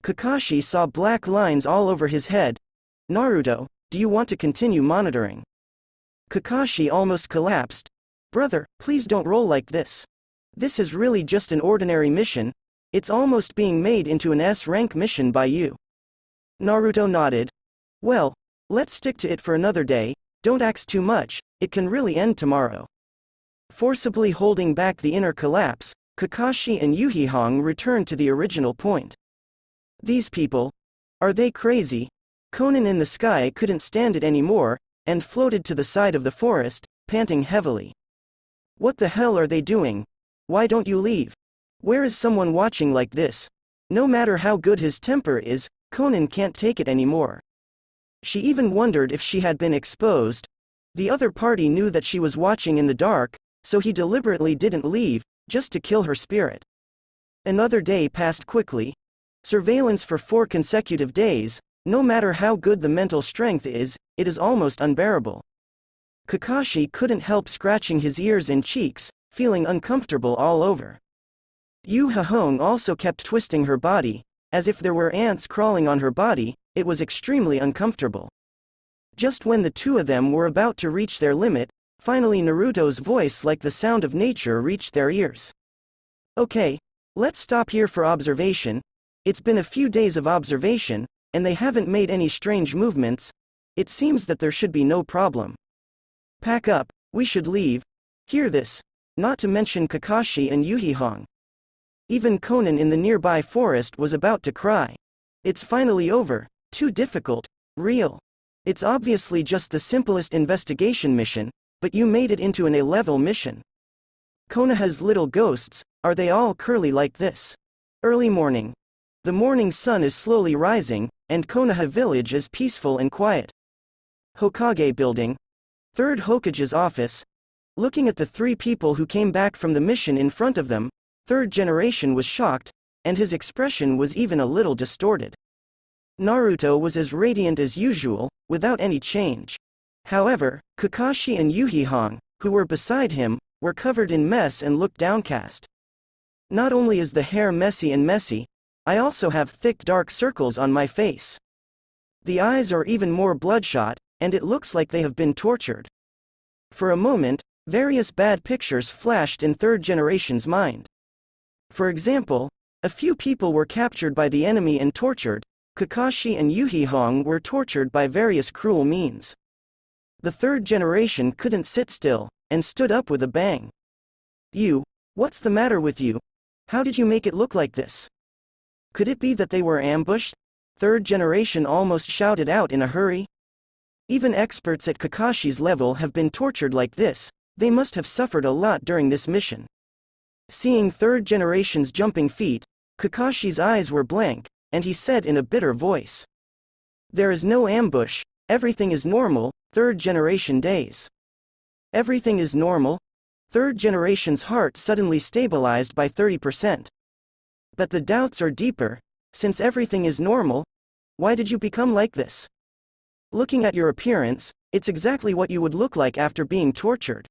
Kakashi saw black lines all over his head. Naruto, do you want to continue monitoring? Kakashi almost collapsed. Brother, please don't roll like this. This is really just an ordinary mission. It's almost being made into an S-rank mission by you. Naruto nodded. Well, let's stick to it for another day. Don't axe too much, it can really end tomorrow. Forcibly holding back the inner collapse, Kakashi and Yurihong returned to the original point. These people, are they crazy? Konan in the sky couldn't stand it anymore, and floated to the side of the forest, panting heavily. What the hell are they doing? Why don't you leave? Where is someone watching like this? No matter how good his temper is, Konan can't take it anymore. She even wondered if she had been exposed. The other party knew that she was watching in the dark, so he deliberately didn't leave, just to kill her spirit. Another day passed quickly. Surveillance for 4 consecutive days. No matter how good the mental strength is, it is almost unbearable. Kakashi couldn't help scratching his ears and cheeks, feeling uncomfortable all over. Yurihong also kept twisting her body, as if there were ants crawling on her body, It was extremely uncomfortable. Just when the two of them were about to reach their limit, finally Naruto's voice like the sound of nature reached their ears. Okay, let's stop here for observation. It's been a few days of observation, and they haven't made any strange movements. It seems that there should be no problem. Pack up, we should leave. Hear this, not to mention Kakashi and Yurihong. Even Konan in the nearby forest was about to cry. It's finally over, too difficult, real. It's obviously just the simplest investigation mission, but you made it into an A-level mission. Konoha's little ghosts, are they all curly like this? Early morning. The morning sun is slowly rising, and Konoha village is peaceful and quiet. Hokage building. Third Hokage's office. Looking at the three people who came back from the mission in front of them, third generation was shocked, and his expression was even a little distorted. Naruto was as radiant as usual, without any change. However, Kakashi and Yurihong, who were beside him, were covered in mess and looked downcast. Not only is the hair messy, I also have thick dark circles on my face. The eyes are even more bloodshot, and it looks like they have been tortured. For a moment, various bad pictures flashed in third generation's mind. For example, a few people were captured by the enemy and tortured. Kakashi and Yurihong were tortured by various cruel means. The third generation couldn't sit still, and stood up with a bang. What's the matter with you? How did you make it look like this? Could it be that they were ambushed? Third generation almost shouted out in a hurry. Even experts at Kakashi's level have been tortured like this, they must have suffered a lot during this mission. Seeing third generation's jumping feet, Kakashi's eyes were blank, and he said in a bitter voice. There is no ambush, everything is normal, third generation days. Everything is normal? Third generation's heart suddenly stabilized by 30%. But the doubts are deeper, since everything is normal, why did you become like this? Looking at your appearance, it's exactly what you would look like after being tortured.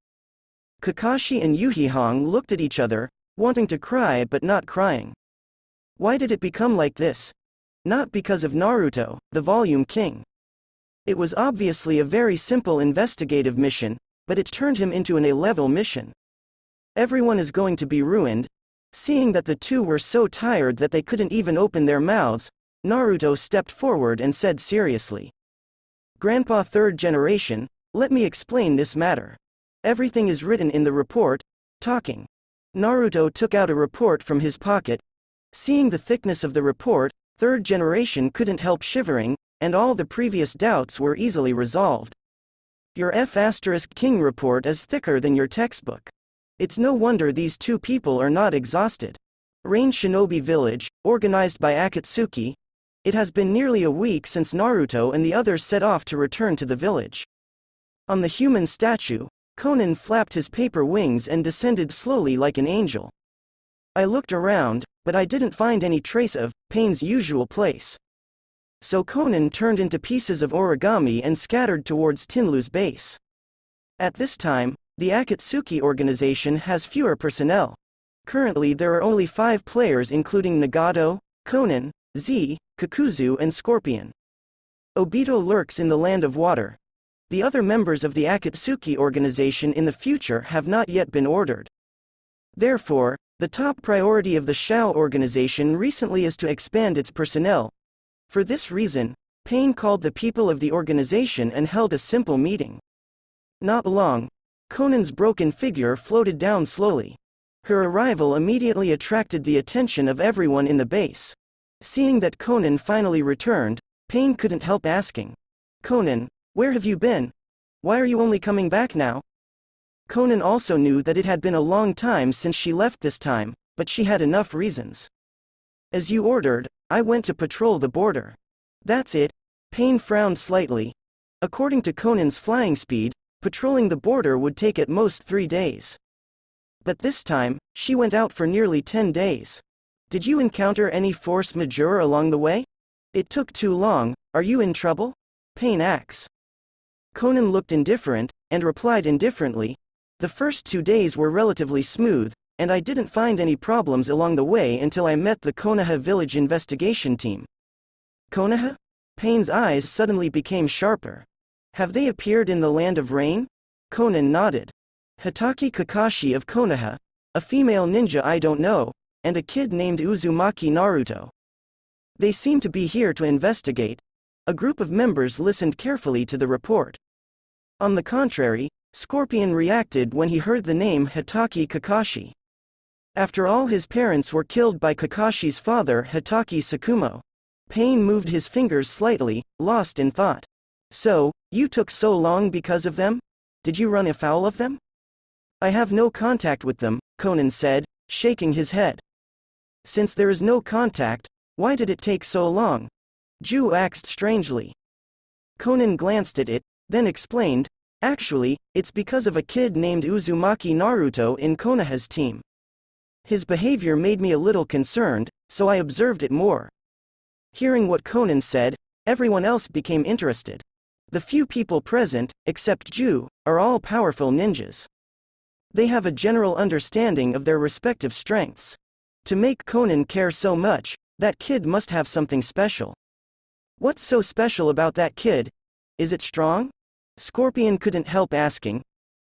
Kakashi and Yurihong looked at each other, wanting to cry but not crying. Why did it become like this? Not because of Naruto, the volume king. It was obviously a very simple investigative mission, but it turned him into an A-level mission. Everyone is going to be ruined. Seeing that the two were so tired that they couldn't even open their mouths, Naruto stepped forward and said seriously. Grandpa third generation, let me explain this matter. Everything is written in the report, talking. Naruto took out a report from his pocket. Seeing the thickness of the report, third generation couldn't help shivering, and all the previous doubts were easily resolved. Your F***King report is thicker than your textbook. It's no wonder these two people are not exhausted. Rain Shinobi Village, organized by Akatsuki. It has been nearly a week since Naruto and the others set off to return to the village. On the human statue, Konan flapped his paper wings and descended slowly like an angel. I looked around, but I didn't find any trace of Pain's usual place. So Konan turned into pieces of origami and scattered towards Tenlu's base. At this time, the Akatsuki organization has fewer personnel. Currently there are only 5 players including Nagato, Konan, Z, Kakuzu and Scorpion. Obito lurks in the land of water. The other members of the Akatsuki organization in the future have not yet been ordered. Therefore, the top priority of the Shao organization recently is to expand its personnel. For this reason, Pain called the people of the organization and held a simple meeting. Not long, Konan's broken figure floated down slowly. Her arrival immediately attracted the attention of everyone in the base. Seeing that Konan finally returned, Pain couldn't help asking. Konan, where have you been? Why are you only coming back now? Konan also knew that it had been a long time since she left this time, but she had enough reasons. As you ordered, I went to patrol the border. That's it. Pain frowned slightly. According to Konan's flying speed, patrolling the border would take at most 3 days. But this time, she went out for nearly 10 days. Did you encounter any force majeure along the way? It took too long, are you in trouble? Pain asks. Konan looked indifferent, and replied indifferently. The first 2 days were relatively smooth, and I didn't find any problems along the way until I met the Konoha village investigation team. Konoha? Pain's eyes suddenly became sharper. Have they appeared in the land of rain? Conan nodded. Hitaki Kakashi of Konoha, a female ninja I don't know, and a kid named Uzumaki Naruto. They seem to be here to investigate. A group of members listened carefully to the report. On the contrary, Scorpion reacted when he heard the name Hitaki Kakashi. After all, his parents were killed by Kakashi's father Hitaki Tsukumo. Pain moved his fingers slightly, lost in thought. So, you took so long because of them? Did you run afoul of them? I have no contact with them, Conan said, shaking his head. Since there is no contact, why did it take so long? Ju asked strangely. Conan glanced at it, then explained, actually, it's because of a kid named Uzumaki Naruto in Konoha's team. His behavior made me a little concerned, so I observed it more. Hearing what Conan said, everyone else became interested. The few people present, except Ju, are all powerful ninjas. They have a general understanding of their respective strengths. To make Conan care so much, that kid must have something special. What's so special about that kid? Is it strong? Scorpion couldn't help asking.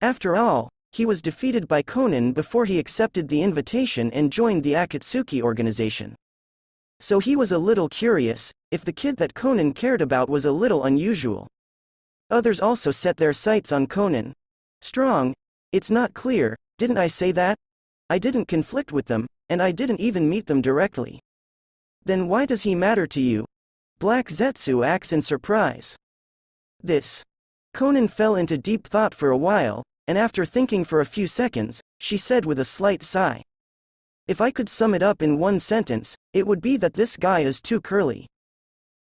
After all, he was defeated by Conan before he accepted the invitation and joined the Akatsuki organization. So he was a little curious if the kid that Conan cared about was a little unusual. Others also set their sights on Conan. Strong? It's not clear, didn't I say that? I didn't conflict with them, and I didn't even meet them directly. Then why does he matter to you? Black Zetsu acts in surprise. This. Conan fell into deep thought for a while, and after thinking for a few seconds, she said with a slight sigh. If I could sum it up in one sentence, it would be that this guy is too curly.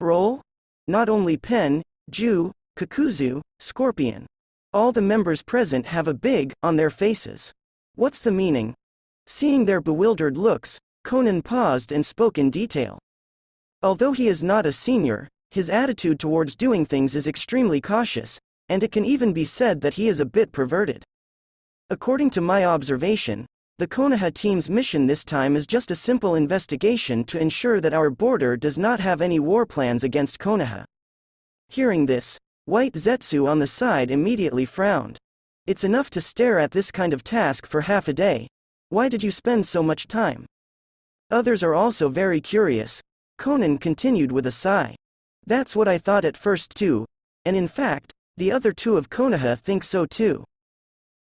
Roll? Not only Pen, Ju, Kakuzu, Scorpion. All the members present have a big on their faces. What's the meaning? Seeing their bewildered looks, Conan paused and spoke in detail. Although he is not a senior, his attitude towards doing things is extremely cautious, and it can even be said that he is a bit perverted. According to my observation, the Konoha team's mission this time is just a simple investigation to ensure that our border does not have any war plans against Konoha. Hearing this, White Zetsu on the side immediately frowned. It's enough to stare at this kind of task for half a day. Why did you spend so much time? Others are also very curious. Conan continued with a sigh. That's what I thought at first too, and in fact, the other two of Konoha think so too.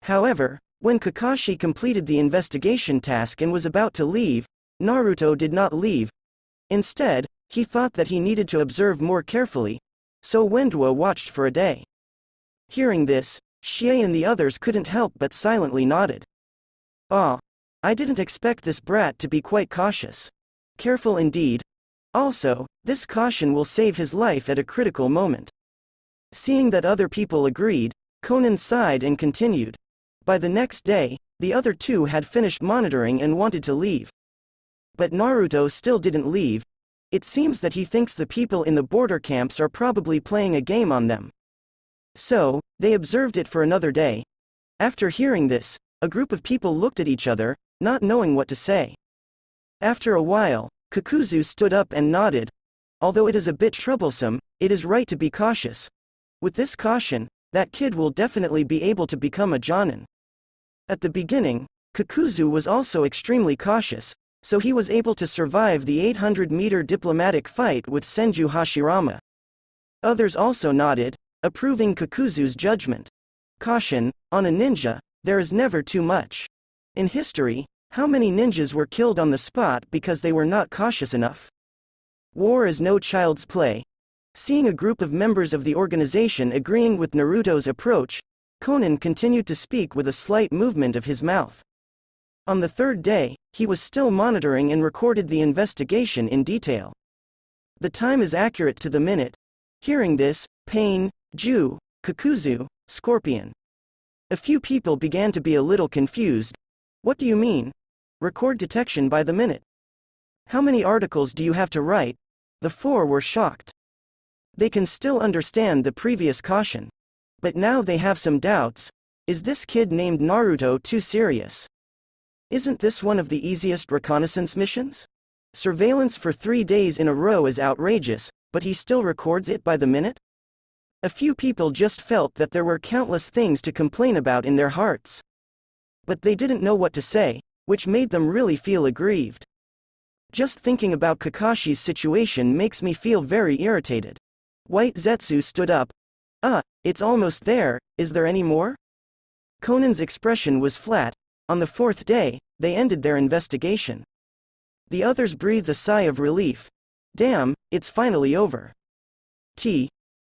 However, when Kakashi completed the investigation task and was about to leave, Naruto did not leave. Instead, he thought that he needed to observe more carefully, so Wendwa watched for a day. Hearing this, Xie and the others couldn't help but silently nodded. Ah, I didn't expect this brat to be quite cautious. Careful indeed. Also, this caution will save his life at a critical moment. Seeing that other people agreed, Conan sighed and continued. By the next day, the other two had finished monitoring and wanted to leave. But Naruto still didn't leave. It seems that he thinks the people in the border camps are probably playing a game on them. So, they observed it for another day. After hearing this, a group of people looked at each other, not knowing what to say. After a while, Kakuzu stood up and nodded. Although it is a bit troublesome, it is right to be cautious. With this caution, that kid will definitely be able to become a Jonin. At the beginning, Kakuzu was also extremely cautious, so he was able to survive the 800-meter diplomatic fight with Senju Hashirama. Others also nodded, approving Kakuzu's judgment. Caution, on a ninja, there is never too much. In history, how many ninjas were killed on the spot because they were not cautious enough? War is no child's play. Seeing a group of members of the organization agreeing with Naruto's approach, Conan continued to speak with a slight movement of his mouth. On the third day, he was still monitoring and recorded the investigation in detail. The time is accurate to the minute. Hearing this, Pain, Ju, Kakuzu, Scorpion. A few people began to be a little confused. What do you mean? Record detection by the minute. How many articles do you have to write? The four were shocked. They can still understand the previous caution. But now they have some doubts. Is this kid named Naruto too serious? Isn't this one of the easiest reconnaissance missions? Surveillance for 3 days in a row is outrageous, but he still records it by the minute? A few people just felt that there were countless things to complain about in their hearts. But they didn't know what to say, which made them really feel aggrieved. Just thinking about Kakashi's situation makes me feel very irritated. White Zetsu stood up. It's almost there, is there any more? Conan's expression was flat. On the fourth day, they ended their investigation. The others breathed a sigh of relief. Damn, it's finally over.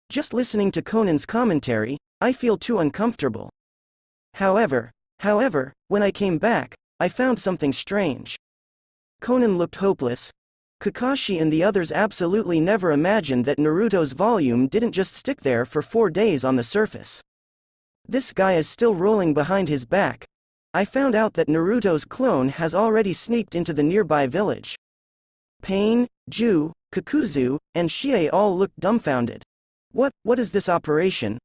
Just listening to Conan's commentary, I feel too uncomfortable. However, when I came back, I found something strange. Conan looked hopeless. Kakashi and the others absolutely never imagined that Naruto's volume didn't just stick there for 4 days on the surface. This guy is still rolling behind his back. I found out that Naruto's clone has already sneaked into the nearby village. Pain, Ju, Kakuzu, and Shie all looked dumbfounded. What is this operation?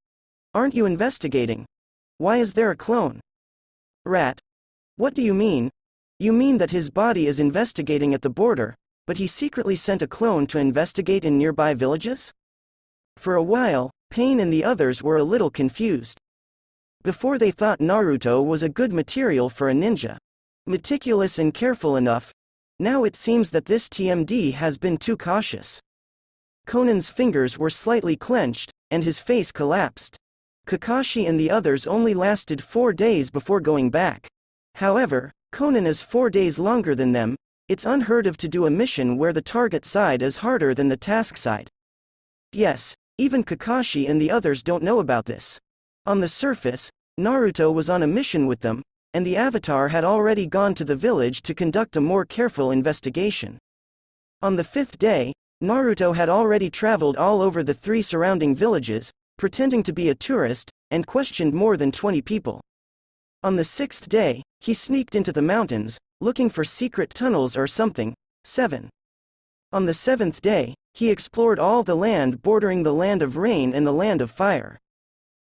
Aren't you investigating? Why is there a clone? Rat. What do you mean? You mean that his body is investigating at the border, but he secretly sent a clone to investigate in nearby villages? For a while, Pain and the others were a little confused. Before they thought Naruto was a good material for a ninja. Meticulous and careful enough. Now it seems that this TMD has been too cautious. Conan's fingers were slightly clenched, and his face collapsed. Kakashi and the others only lasted 4 days before going back. However, Conan is 4 days longer than them. It's unheard of to do a mission where the target side is harder than the task side. Yes, even Kakashi and the others don't know about this. On the surface, Naruto was on a mission with them, and the Avatar had already gone to the village to conduct a more careful investigation. On the 5th day, Naruto had already traveled all over the 3 surrounding villages, pretending to be a tourist, and questioned more than 20 people. On the 6th day, he sneaked into the mountains, looking for secret tunnels or something. 7. On the 7th day, he explored all the land bordering the land of rain and the land of fire.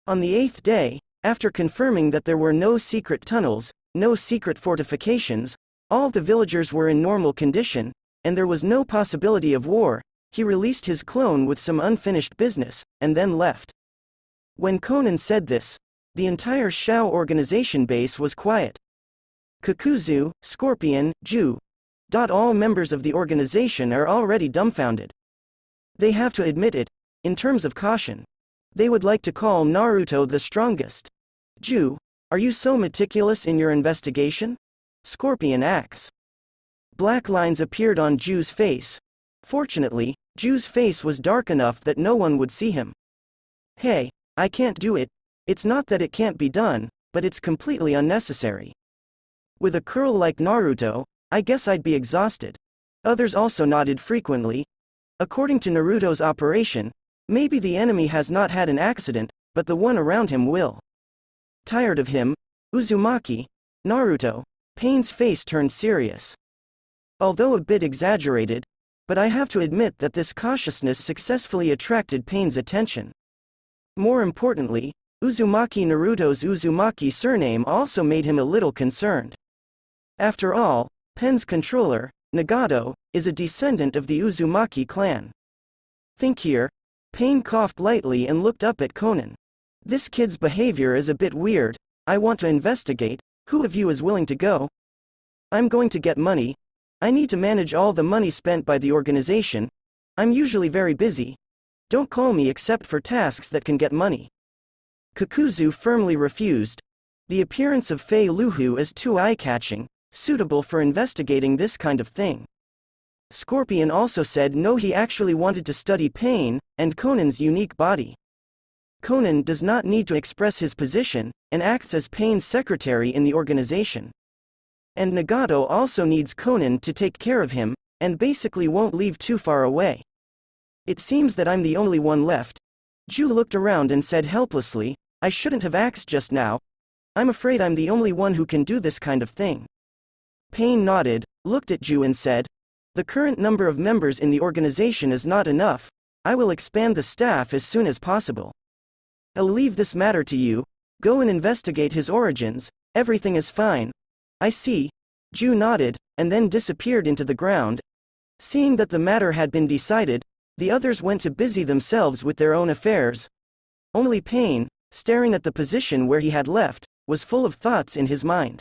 On the 8th day, after confirming that there were no secret tunnels, no secret fortifications, all the villagers were in normal condition, and there was no possibility of war, he released his clone with some unfinished business, and then left. When Conan said this, the entire Shao organization base was quiet. Kakuzu, Scorpion, Ju. All members of the organization are already dumbfounded. They have to admit it, in terms of caution. They would like to call Naruto the strongest. Ju, are you so meticulous in your investigation? Scorpion acts. Black lines appeared on Ju's face. Fortunately, Ju's face was dark enough that no one would see him. Hey, I can't do it. It's not that it can't be done, but it's completely unnecessary. With a curl like Naruto, I guess I'd be exhausted. Others also nodded frequently. According to Naruto's operation, maybe the enemy has not had an accident, but the one around him will. Tired of him, Uzumaki, Naruto, Pain's face turned serious. Although a bit exaggerated, but I have to admit that this cautiousness successfully attracted Pain's attention. More importantly, Naruto's Uzumaki surname also made him a little concerned. After all, Pain's controller, Nagato, is a descendant of the Uzumaki clan. Think here. Pain coughed lightly and looked up at Conan. This kid's behavior is a bit weird. I want to investigate. Who of you is willing to go? I'm going to get money. I need to manage all the money spent by the organization. I'm usually very busy. Don't call me except for tasks that can get money. Kakuzu firmly refused. The appearance of Fei Luhu is too eye-catching, suitable for investigating this kind of thing. Scorpion also said no, he actually wanted to study Pain and Conan's unique body. Conan does not need to express his position, and acts as Pain's secretary in the organization. And Nagato also needs Conan to take care of him, and basically won't leave too far away. It seems that I'm the only one left. Ju looked around and said helplessly, I shouldn't have asked just now. I'm afraid I'm the only one who can do this kind of thing. Pain nodded, looked at Ju and said, the current number of members in the organization is not enough. I will expand the staff as soon as possible. I'll leave this matter to you. Go and investigate his origins. Everything is fine. I see. Ju nodded, and then disappeared into the ground. Seeing that the matter had been decided, The others went to busy themselves with their own affairs. Only Pain, staring at the position where he had left, was full of thoughts in his mind.